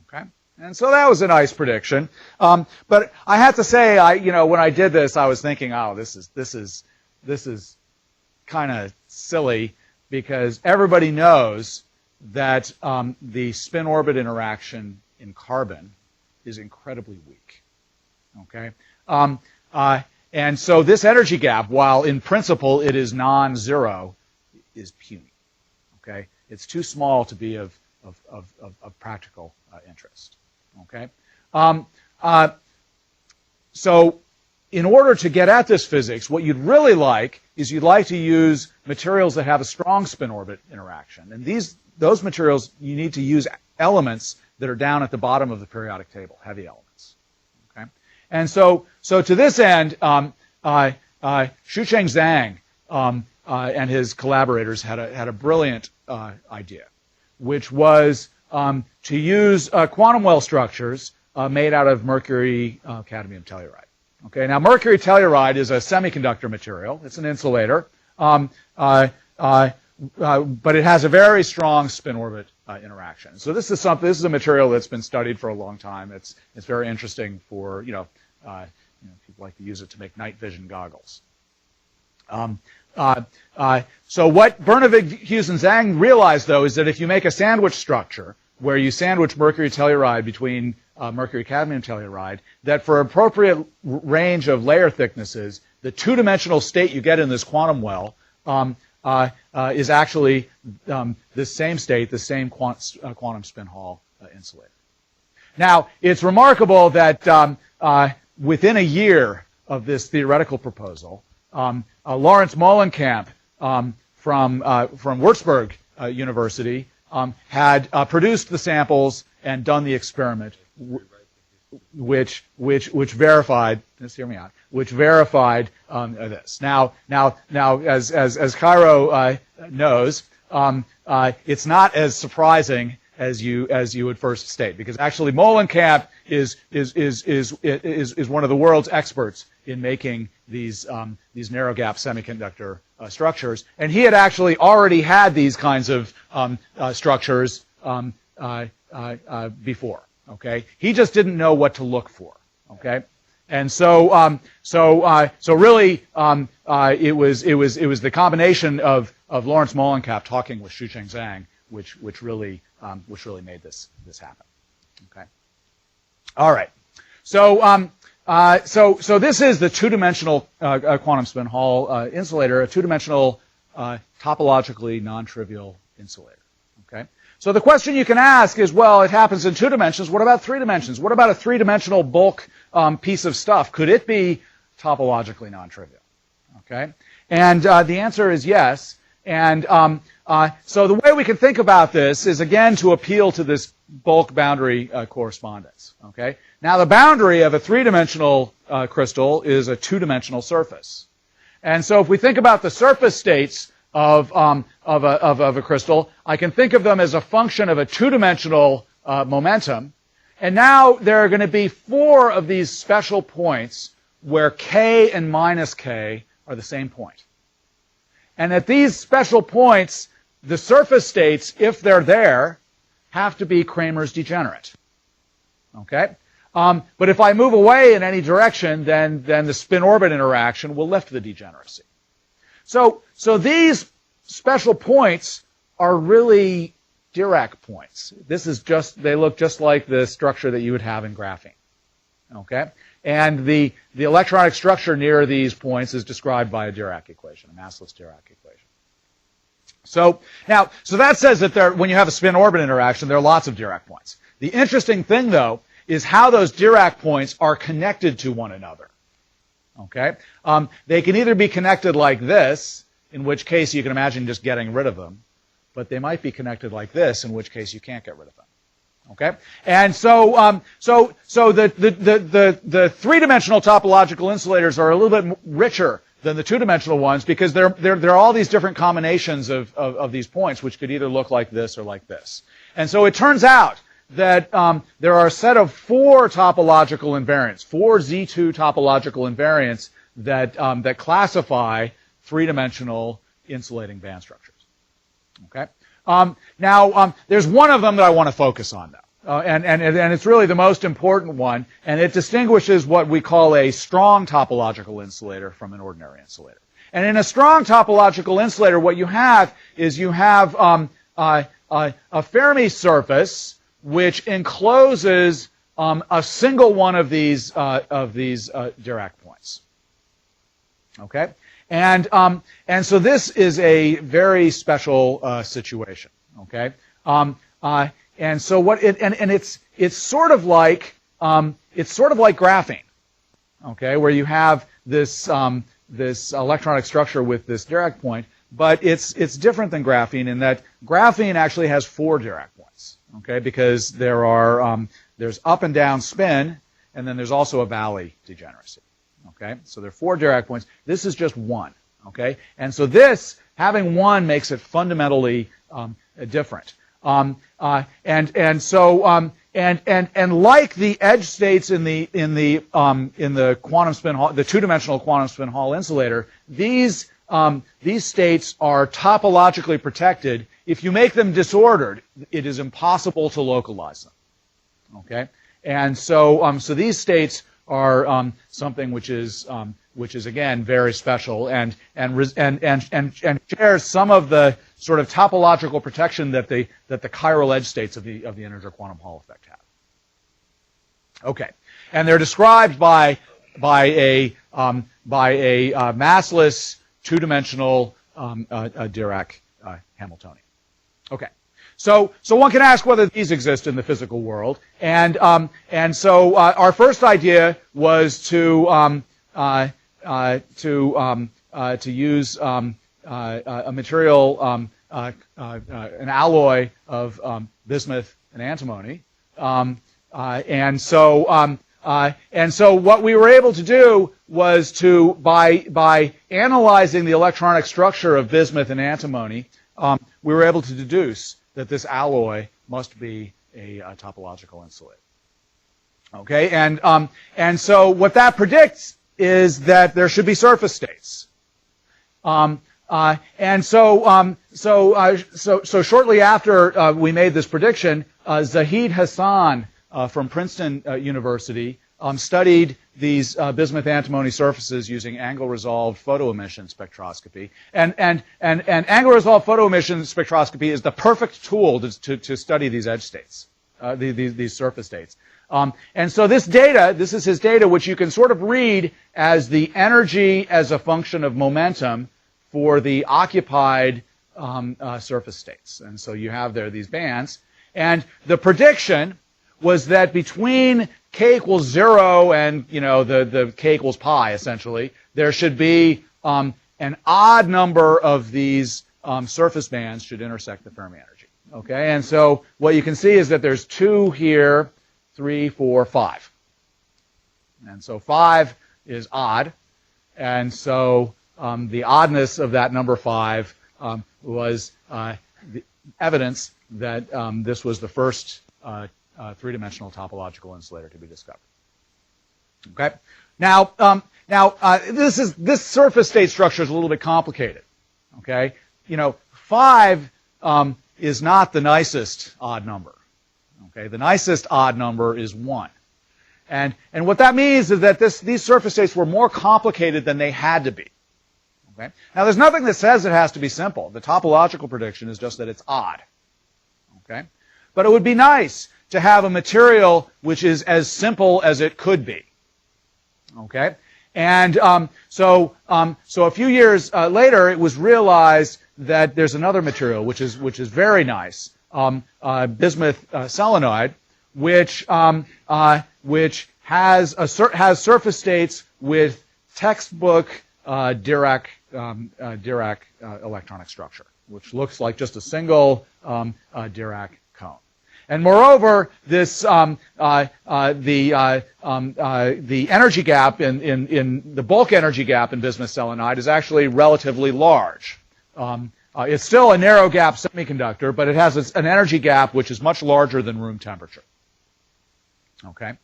Okay, and so that was a nice prediction. But I have to say, when I did this, I was thinking, oh, this is kind of silly, because everybody knows that the spin-orbit interaction in carbon is incredibly weak. Okay, and so this energy gap, while in principle it is non-zero, is puny. Okay, it's too small to be of practical interest. Okay, so in order to get at this physics, what you'd really like is you'd like to use materials that have a strong spin-orbit interaction, and those materials, you need to use elements that are down at the bottom of the periodic table, heavy elements. Okay, and so to this end, Xucheng Zhang and his collaborators had a brilliant idea, which was to use quantum well structures made out of mercury cadmium telluride. Okay, now mercury telluride is a semiconductor material. It's an insulator. But it has a very strong spin-orbit interaction. So this is a material that's been studied for a long time. It's very interesting for people like to use it to make night vision goggles. So what Bernavig, Hughes, and Zhang realized, though, is that if you make a sandwich structure where you sandwich mercury telluride between mercury cadmium telluride, that for appropriate range of layer thicknesses, the two-dimensional state you get in this quantum well is actually the same state, the same quantum spin Hall insulator. Now, it's remarkable that within a year of this theoretical proposal, Lawrence Molenkamp from Würzburg University had produced the samples and done the experiment, which verified. Let's hear me out. Which verified this. Now, as Cairo knows, it's not as surprising as you would first state, because actually Molenkamp is one of the world's experts in making these narrow gap semiconductor structures, and he had actually already had these kinds of structures before. Okay, he just didn't know what to look for. Okay, and so really it was the combination of Lawrence Molenkamp talking with Xucheng Zhang which really made this happen. Okay. All right. So this is the two-dimensional quantum spin Hall insulator, a two-dimensional topologically non-trivial insulator. Okay. So the question you can ask is, well, it happens in 2 dimensions. What about 3 dimensions? What about a 3-dimensional bulk piece of stuff? Could it be topologically non-trivial? Okay. And the answer is yes. And so the way we can think about this is, again, to appeal to this bulk boundary correspondence. Okay. Now, the boundary of a three-dimensional crystal is a two-dimensional surface. And so if we think about the surface states of a crystal, I can think of them as a function of a two-dimensional momentum. And now there are going to be 4 of these special points where k and minus k are the same point. And at these special points, the surface states, if they're there, have to be Kramer's degenerate. Okay? But if I move away in any direction, then the spin-orbit interaction will lift the degeneracy. So these special points are really Dirac points. They look just like the structure that you would have in graphene. Okay? And the electronic structure near these points is described by a Dirac equation, a massless Dirac equation. So that says that when you have a spin-orbit interaction, there are lots of Dirac points. The interesting thing, though, is how those Dirac points are connected to one another. Okay? They can either be connected like this, in which case you can imagine just getting rid of them, but they might be connected like this, in which case you can't get rid of them. Okay? And so the three-dimensional topological insulators are a little bit richer than the two-dimensional ones because there are all these different combinations of these points which could either look like this or like this. And so it turns out that there are a set of 4 topological invariants, 4 Z2 topological invariants that classify three-dimensional insulating band structures. Okay? Now, there's one of them that I want to focus on, though, and it's really the most important one, and it distinguishes what we call a strong topological insulator from an ordinary insulator. And in a strong topological insulator, what you have is a Fermi surface which encloses a single one of these Dirac points. Okay? And so this is a very special situation. Okay? And so what it's sort of like graphene. Okay? Where you have this electronic structure with this Dirac point, but it's different than graphene in that graphene actually has 4 Dirac points. Okay? Because there's up and down spin, and then there's also a valley degeneracy. Okay? So there are 4 Dirac points. This is just 1. Okay? And so this, having 1 makes it fundamentally different. And like the edge states in the quantum spin Hall, the two-dimensional quantum spin Hall insulator, these states are topologically protected. If you make them disordered, it is impossible to localize them. Okay? And so these states are something which is again very special and shares some of the sort of topological protection that the chiral edge states of the integer quantum Hall effect have. Okay, and they're described by a massless two-dimensional Dirac Hamiltonian. Okay. So one can ask whether these exist in the physical world, and so our first idea was to use a material, an alloy of bismuth and antimony, and so what we were able to do was to by analyzing the electronic structure of bismuth and antimony, we were able to deduce that this alloy must be a topological insulator. Okay, and so what that predicts is that there should be surface states. And so shortly after we made this prediction, Zahid Hassan from Princeton University studied these bismuth antimony surfaces using angle-resolved photoemission spectroscopy. And angle-resolved photoemission spectroscopy is the perfect tool to study these edge states, these surface states. And so this is his data, which you can sort of read as the energy as a function of momentum for the occupied surface states. And so you have there these bands. And the prediction was that between k equals 0 and, the k equals pi, essentially, there should be an odd number of these surface bands should intersect the Fermi energy. Okay, and so what you can see is that there's 2 here, 3, 4, 5. And so 5 is odd, and so the oddness of that number 5 was the evidence that this was the first three-dimensional topological insulator to be discovered. Okay, now this surface state structure is a little bit complicated. Okay, 5 is not the nicest odd number. Okay, the nicest odd number is 1. And what that means is that these surface states were more complicated than they had to be. Okay? Now, there's nothing that says it has to be simple. The topological prediction is just that it's odd. Okay? But it would be nice to have a material which is as simple as it could be. Okay? And so a few years later, it was realized that there's another material which is very nice, bismuth selenide, which has surface states with textbook Dirac electronic structure, which looks like just a single Dirac cone. And moreover, this the energy gap in the bulk energy gap in bismuth selenide is actually relatively large. It's still a narrow gap semiconductor, but it has an energy gap which is much larger than room temperature. Okay,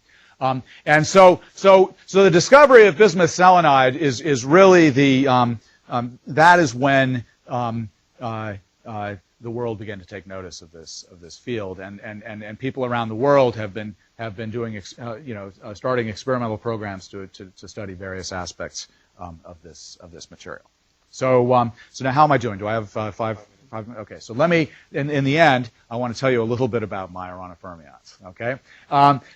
and so the discovery of bismuth selenide is really that is when the world began to take notice of this field, and people around the world have been doing starting experimental programs to study various aspects of this material. So now how am I doing? Do I have five? Okay, so let me, in the end, I want to tell you a little bit about Myoronofermions. Okay,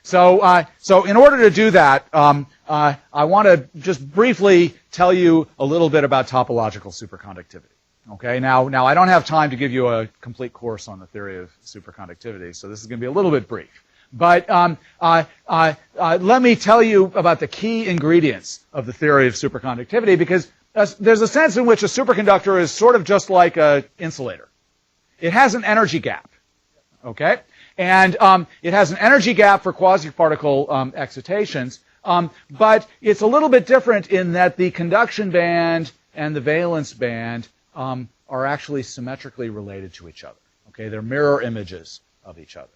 so in order to do that, I want to just briefly tell you a little bit about topological superconductivity. Okay, now I don't have time to give you a complete course on the theory of superconductivity, so this is going to be a little bit brief. But let me tell you about the key ingredients of the theory of superconductivity, because there's a sense in which a superconductor is sort of just like an insulator. It has an energy gap, okay? And it has an energy gap for quasi-particle excitations, but it's a little bit different in that the conduction band and the valence band are actually symmetrically related to each other, okay? They're mirror images of each other,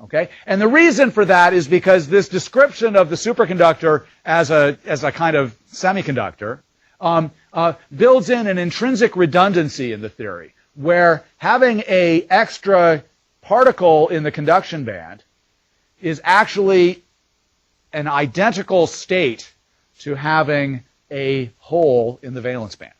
okay? And the reason for that is because this description of the superconductor as a kind of semiconductor builds in an intrinsic redundancy in the theory, where having an extra particle in the conduction band is actually an identical state to having a hole in the valence band.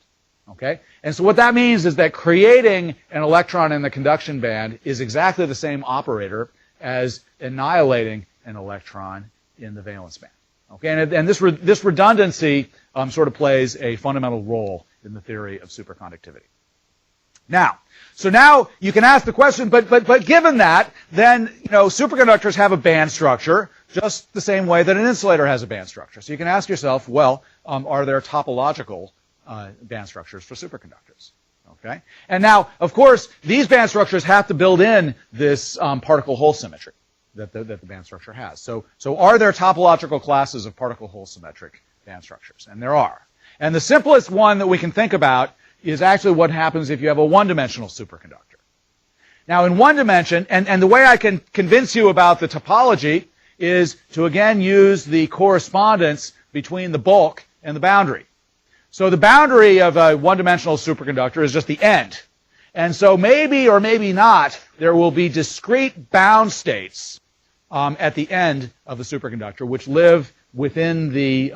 Okay? And so what that means is that creating an electron in the conduction band is exactly the same operator as annihilating an electron in the valence band. Okay? And this redundancy sort of plays a fundamental role in the theory of superconductivity. Now you can ask the question, but given that, then superconductors have a band structure just the same way that an insulator has a band structure. So you can ask yourself, well, are there topological band structures for superconductors? Okay, and now of course these band structures have to build in this particle hole symmetry that the band structure has. So are there topological classes of particle hole symmetric band structures? And there are. And the simplest one that we can think about is actually what happens if you have a one-dimensional superconductor. Now in one dimension, and the way I can convince you about the topology is to again use the correspondence between the bulk and the boundary. So the boundary of a one-dimensional superconductor is just the end. And so maybe or maybe not, there will be discrete bound states at the end of the superconductor which live within the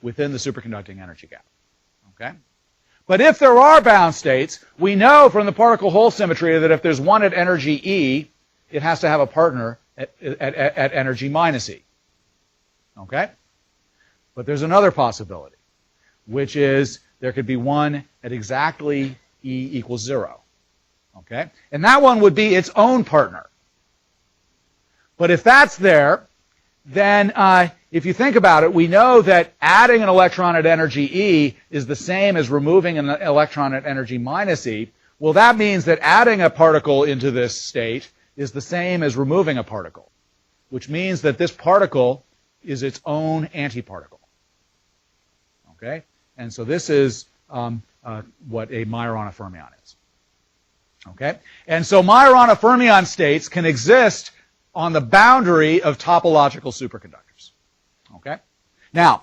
superconducting energy gap. Okay? But if there are bound states, we know from the particle hole symmetry that if there's one at energy E, it has to have a partner at energy minus E. Okay? But there's another possibility, which is there could be one at exactly E equals 0. Okay? And that one would be its own partner. But if that's there, then if you think about it, we know that adding an electron at energy E is the same as removing an electron at energy minus E, Well, that means that adding a particle into this state is the same as removing a particle, which means that this particle is its own antiparticle. Okay? And so this is what a Myoronofermion is. Okay? And so Myoronofermion states can exist on the boundary of topological superconductors. Okay? Now,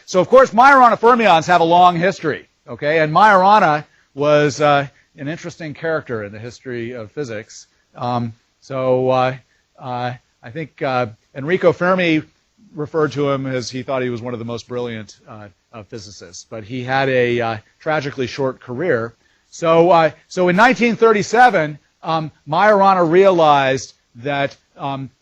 so of course Myoronofermions have a long history. Okay? And Majorana was an interesting character in the history of physics. I think Enrico Fermi referred to him as he thought he was one of the most brilliant physicists, but he had a tragically short career. So in 1937, Majorana realized that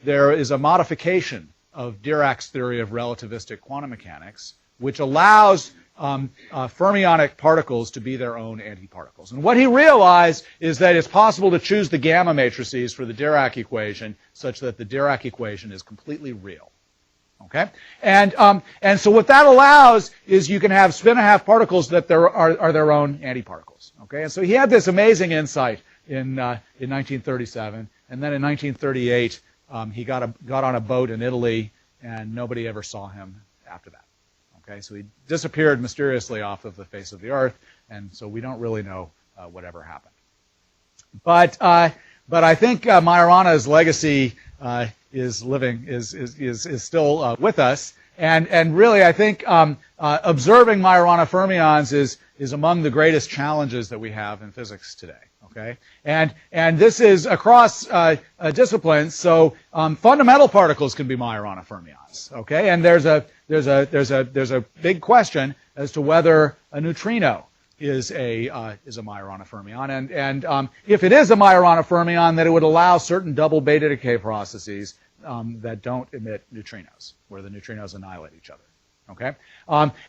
there is a modification of Dirac's theory of relativistic quantum mechanics, which allows fermionic particles to be their own antiparticles. And what he realized is that it's possible to choose the gamma matrices for the Dirac equation such that the Dirac equation is completely real. Okay? And so what that allows is you can have spin-a-half particles that are their own antiparticles. Okay? And so he had this amazing insight in 1937, and then in 1938 he got on a boat in Italy, and nobody ever saw him after that. Okay? So he disappeared mysteriously off of the face of the earth, and so we don't really know whatever happened. But I think Majorana's legacy is still with us, and really I think observing Myoronofermions is among the greatest challenges that we have in physics today. Okay, and this is across disciplines. So fundamental particles can be Majoranofermions. Okay, and there's a big question as to whether a neutrino is a Majoranofermion, and if it is a Majoranofermion, then it would allow certain double beta decay processes that don't emit neutrinos, where the neutrinos annihilate each other. Okay,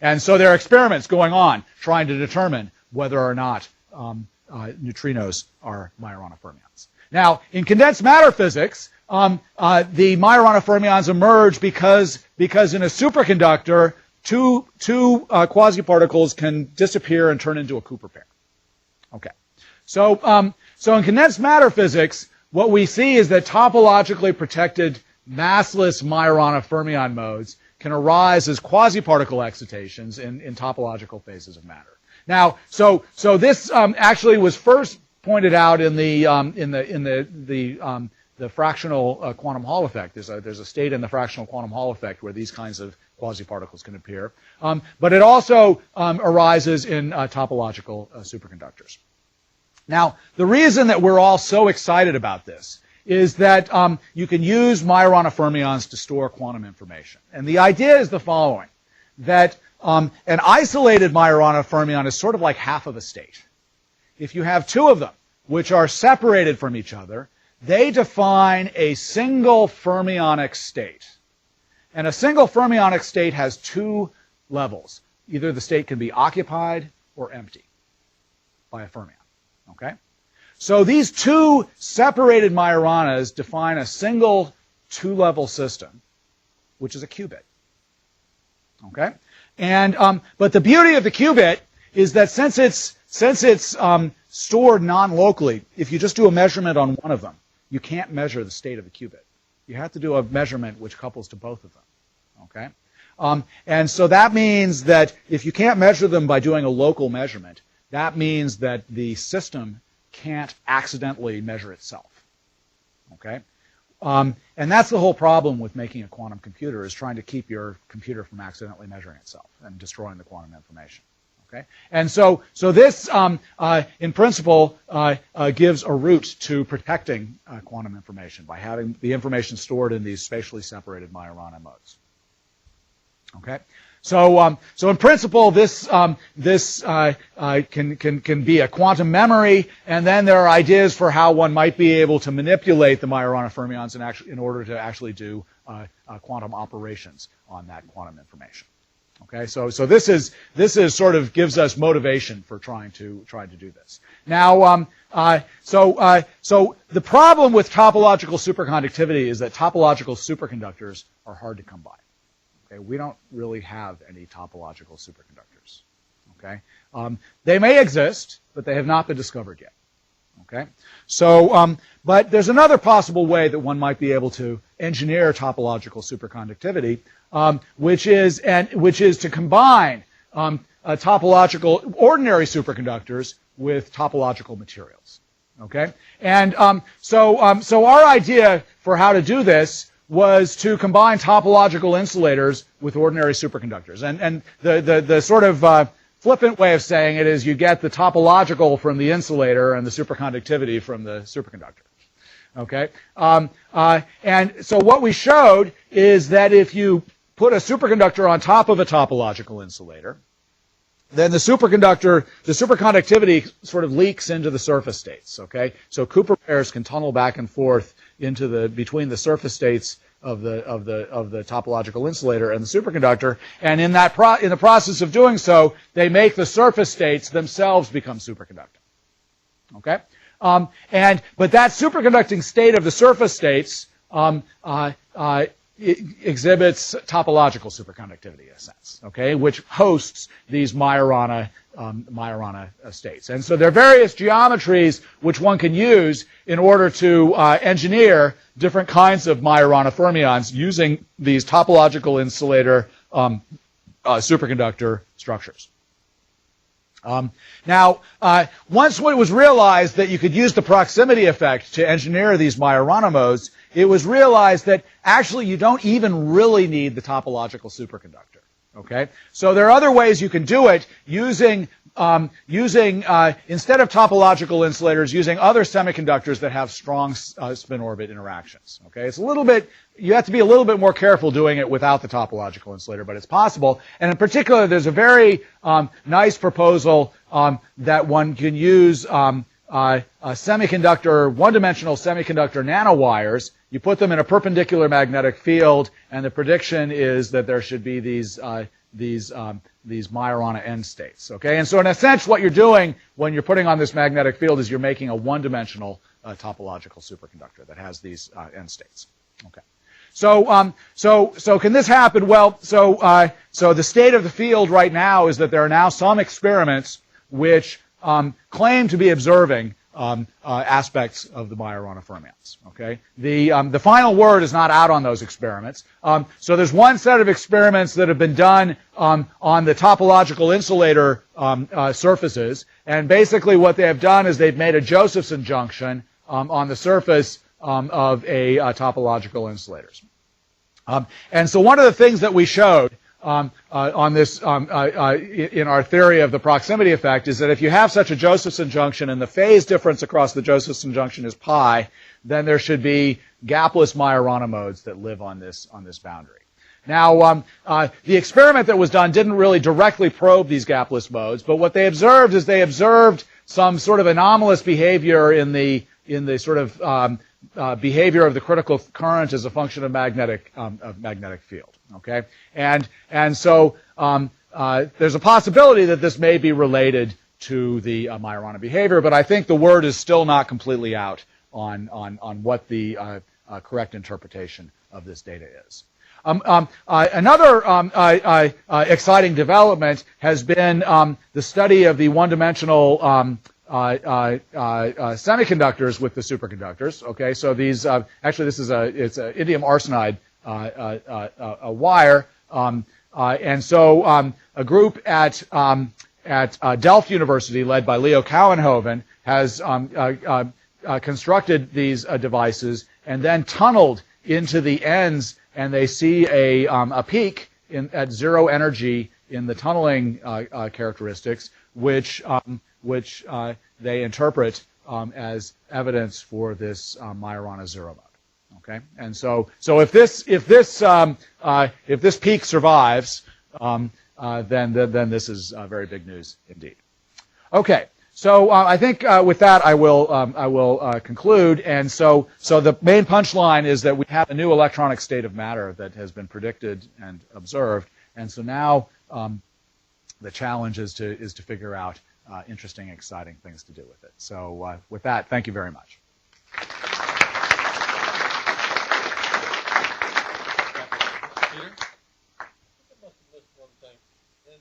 and so there are experiments going on trying to determine whether or not neutrinos are Majoranofermions. Now, in condensed matter physics, the Majoranofermions emerge because in a superconductor, two quasiparticles can disappear and turn into a Cooper pair. Okay, so in condensed matter physics, what we see is that topologically protected massless Majoranofermion modes can arise as quasiparticle excitations in topological phases of matter. Now, so this actually was first pointed out in the fractional quantum Hall effect. There's a state in the fractional quantum Hall effect where these kinds of quasiparticles can appear, but it also arises in topological superconductors. Now, the reason that we're all so excited about this is that you can use Majoranofermions to store quantum information. And the idea is the following, that an isolated Majoranofermion is sort of like half of a state. If you have two of them, which are separated from each other, they define a single fermionic state. And a single fermionic state has two levels. Either the state can be occupied or empty by a fermion. Okay? So these two separated Majoranas define a single two-level system, which is a qubit. Okay? And but the beauty of the qubit is that since it's stored non-locally, if you just do a measurement on one of them, you can't measure the state of the qubit. You have to do a measurement which couples to both of them. Okay? And so that means that if you can't measure them by doing a local measurement, that means that the system can't accidentally measure itself. Okay? And that's the whole problem with making a quantum computer, is trying to keep your computer from accidentally measuring itself and destroying the quantum information. Okay? And so this, in principle, gives a route to protecting quantum information by having the information stored in these spatially separated Majorana modes. Okay? So in principle, this can be a quantum memory, and then there are ideas for how one might be able to manipulate the Majoranofermions in order to actually do quantum operations on that quantum information. Okay, so this is sort of gives us motivation for trying to do this. Now, so the problem with topological superconductivity is that topological superconductors are hard to come by. Okay, we don't really have any topological superconductors. Okay, they may exist, but they have not been discovered yet. Okay? So, but there's another possible way that one might be able to engineer topological superconductivity, which is to combine topological ordinary superconductors with topological materials. Okay, and so our idea for how to do this was to combine topological insulators with ordinary superconductors, and the sort of flippant way of saying it is you get the topological from the insulator and the superconductivity from the superconductor. Okay, and so what we showed is that if you put a superconductor on top of a topological insulator, then the superconductivity sort of leaks into the surface states. Okay, so Cooper pairs can tunnel back and forth into between the surface states of the topological insulator and the superconductor, and in the process of doing so, they make the surface states themselves become superconducting. Okay, but that superconducting state of the surface states it exhibits topological superconductivity in a sense, okay, which hosts these Majorana states. And so there are various geometries which one can use in order to engineer different kinds of Myoronofermions using these topological insulator superconductor structures. Now, once it was realized that you could use the proximity effect to engineer these Majorana modes, it was realized that actually you don't even really need the topological superconductor. Okay, so there are other ways you can do it using instead of topological insulators, using other semiconductors that have strong spin orbit interactions. Okay, it's a little bit, you have to be a little bit more careful doing it without the topological insulator, but it's possible. And in particular, there's a very nice proposal that one can use a semiconductor, one-dimensional semiconductor nanowires. You put them in a perpendicular magnetic field, and the prediction is that there should be these Majorana end states. Okay, and so in a sense, what you're doing when you're putting on this magnetic field is you're making a one-dimensional topological superconductor that has these end states. Okay, so can this happen? Well, so the state of the field right now is that there are now some experiments which claim to be observing aspects of the Myoronofermions. Okay, the final word is not out on those experiments. So there's one set of experiments that have been done on the topological insulator surfaces, and basically what they have done is they've made a Josephson junction on the surface of a topological insulators. And so one of the things that we showed on this in our theory of the proximity effect is that if you have such a Josephson junction and the phase difference across the Josephson junction is pi, then there should be gapless Majorana modes that live on this boundary. Now, the experiment that was done didn't really directly probe these gapless modes, but what they observed is they observed some sort of anomalous behavior in the sort of behavior of the critical current as a function of magnetic field. Okay, and so there's a possibility that this may be related to the Majorana behavior, but I think the word is still not completely out on what the correct interpretation of this data is. Another exciting development has been the study of the one-dimensional semiconductors with the superconductors. Okay, so these actually this is it's an indium arsenide a wire, and so a group at Delft University, led by Leo Kouwenhoven, has constructed these devices and then tunneled into the ends, and they see a peak at zero energy in the tunneling characteristics, which they interpret as evidence for this Majorana zero mode. Okay, and so if this peak survives, then this is very big news indeed. Okay, so I think with that I will conclude. And so the main punchline is that we have a new electronic state of matter that has been predicted and observed, and so now the challenge is to figure out interesting, exciting things to do with it. So with that, thank you very much. Peter? I must have missed one thing. In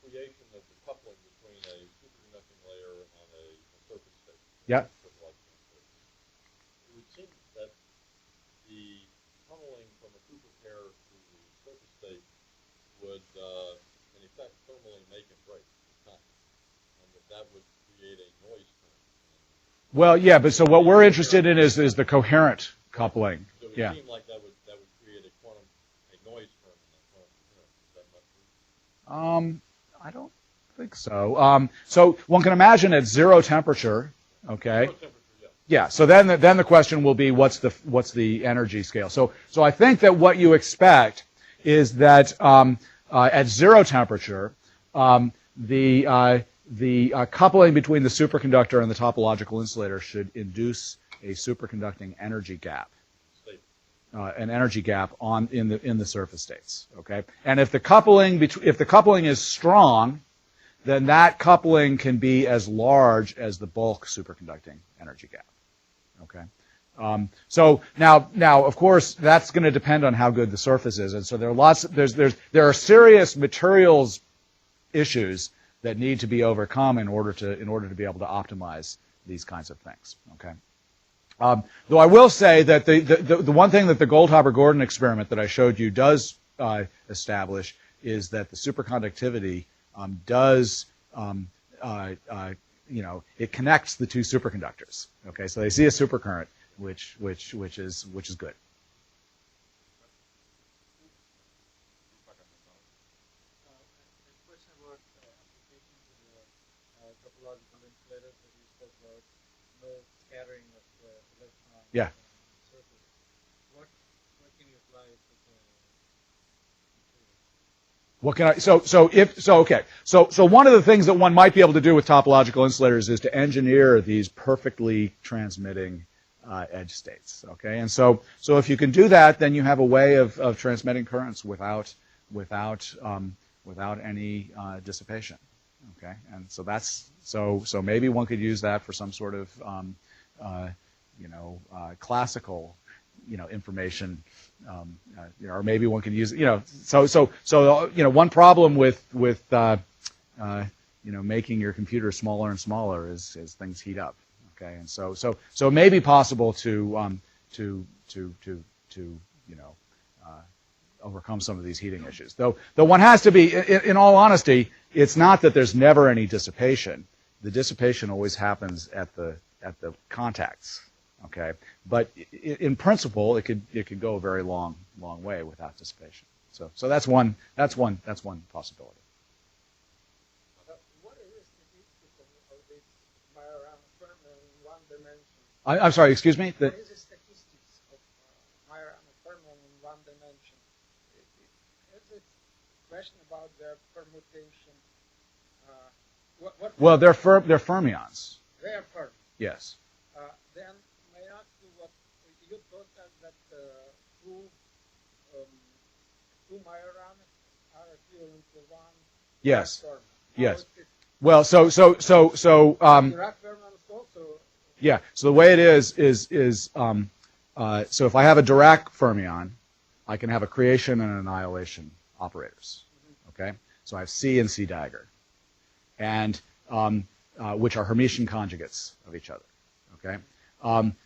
the creation of the coupling between a superconducting layer and a surface state. Yeah. It would seem that the tunneling from a super pair to the surface state would, in effect, thermally make and break the time, and that would create a noise current. Well, yeah, but so what we're interested in is the coherent coupling. So it would Yeah. seem like that would create a noise current in that quantum coherence. Is that not true? I don't think so. So one can imagine at zero temperature, okay. Zero temperature, yeah. Yeah. So then the question will be what's the energy scale? So I think that what you expect is that at zero temperature, the coupling between the superconductor and the topological insulator should induce a superconducting energy gap. An energy gap in the surface states. Okay, and if the coupling is strong, then that coupling can be as large as the bulk superconducting energy gap. Okay, so now of course that's going to depend on how good the surface is, and so there are serious materials issues that need to be overcome in order to be able to optimize these kinds of things. Okay. Though I will say that the one thing that the Goldhaber-Gordon experiment that I showed you does establish is that the superconductivity does it connects the two superconductors. Okay, so they see a supercurrent, which is good. Topological insulators that you spoke about, no scattering of the electrons. Yeah. Surface. What can you apply to the So one of the things that one might be able to do with topological insulators is to engineer these perfectly transmitting edge states. Okay, and so if you can do that, then you have a way of transmitting currents without any dissipation. Okay, and so that's so maybe one could use that for some sort of classical information, or maybe one could use one problem with making your computer smaller and smaller is things heat up. Okay, and so it may be possible to overcome some of these heating issues. Though one has to be, in all honesty, it's not that there's never any dissipation. The dissipation always happens at the contacts. Okay, but in principle, it could go a very long way without dissipation. So that's one possibility. What is the statistics of this Myoronofermion in one dimension? I'm sorry, excuse me? What is the statistics of Myoronofermion in one dimension? Is it a question about their permutation? Well, they're fermions. They are fermions. Yes. Then may I ask you what you thought that two Majoranas are equivalent to one? Yes. Fermion. Yes. Well, so Dirac fermions also. Yeah. So the way it is so if I have a Dirac fermion, I can have a creation and an annihilation operators. Okay. So I have C and C dagger, and which are Hermitian conjugates of each other. Okay.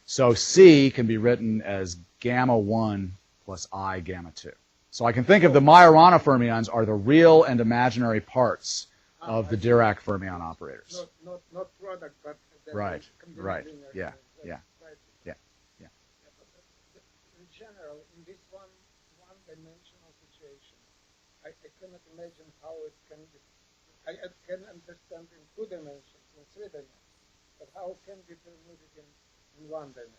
So C can be written as gamma 1 plus I gamma 2. So I can think of the Myoronofermions are the real and imaginary parts of the Dirac fermion operators. Not product, but Right. Yeah. In general, in this one-dimensional situation, I cannot imagine how it can be. I can understand in 2 dimensions, in 3 dimensions, but how can be permuted in one dimension?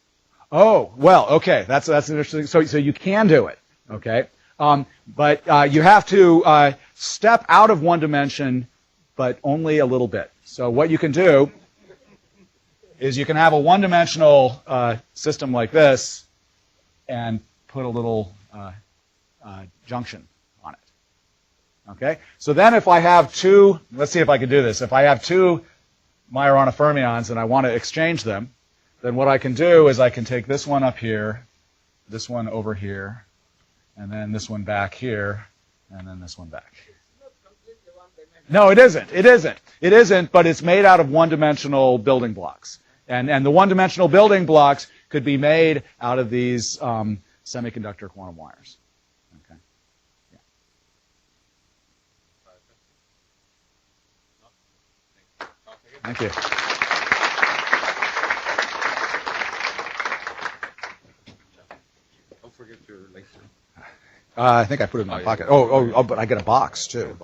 Oh, well, okay. That's interesting. So you can do it. Okay. But you have to step out of one dimension, but only a little bit. So what you can do is you can have a one-dimensional system like this and put a little junction on it. Okay? So then if I have two, let's see if I can do this. If I have two Myoronofermions and I want to exchange them, then what I can do is I can take this one up here, this one over here, and then this one back here, and then this one back. It's not completely one-dimensional. No, it isn't. It isn't. It isn't, but it's made out of one-dimensional building blocks. And the one-dimensional building blocks could be made out of these semiconductor quantum wires. Okay. Yeah. Thank you. Don't forget your laser. I think I put it in my pocket. Oh, but I get a box, too.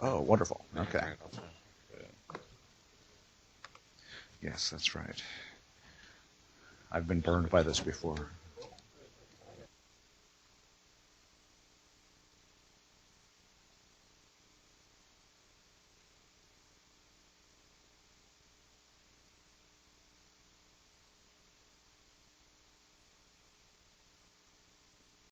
Oh, wonderful. Okay. Yes, that's right. I've been burned by this before.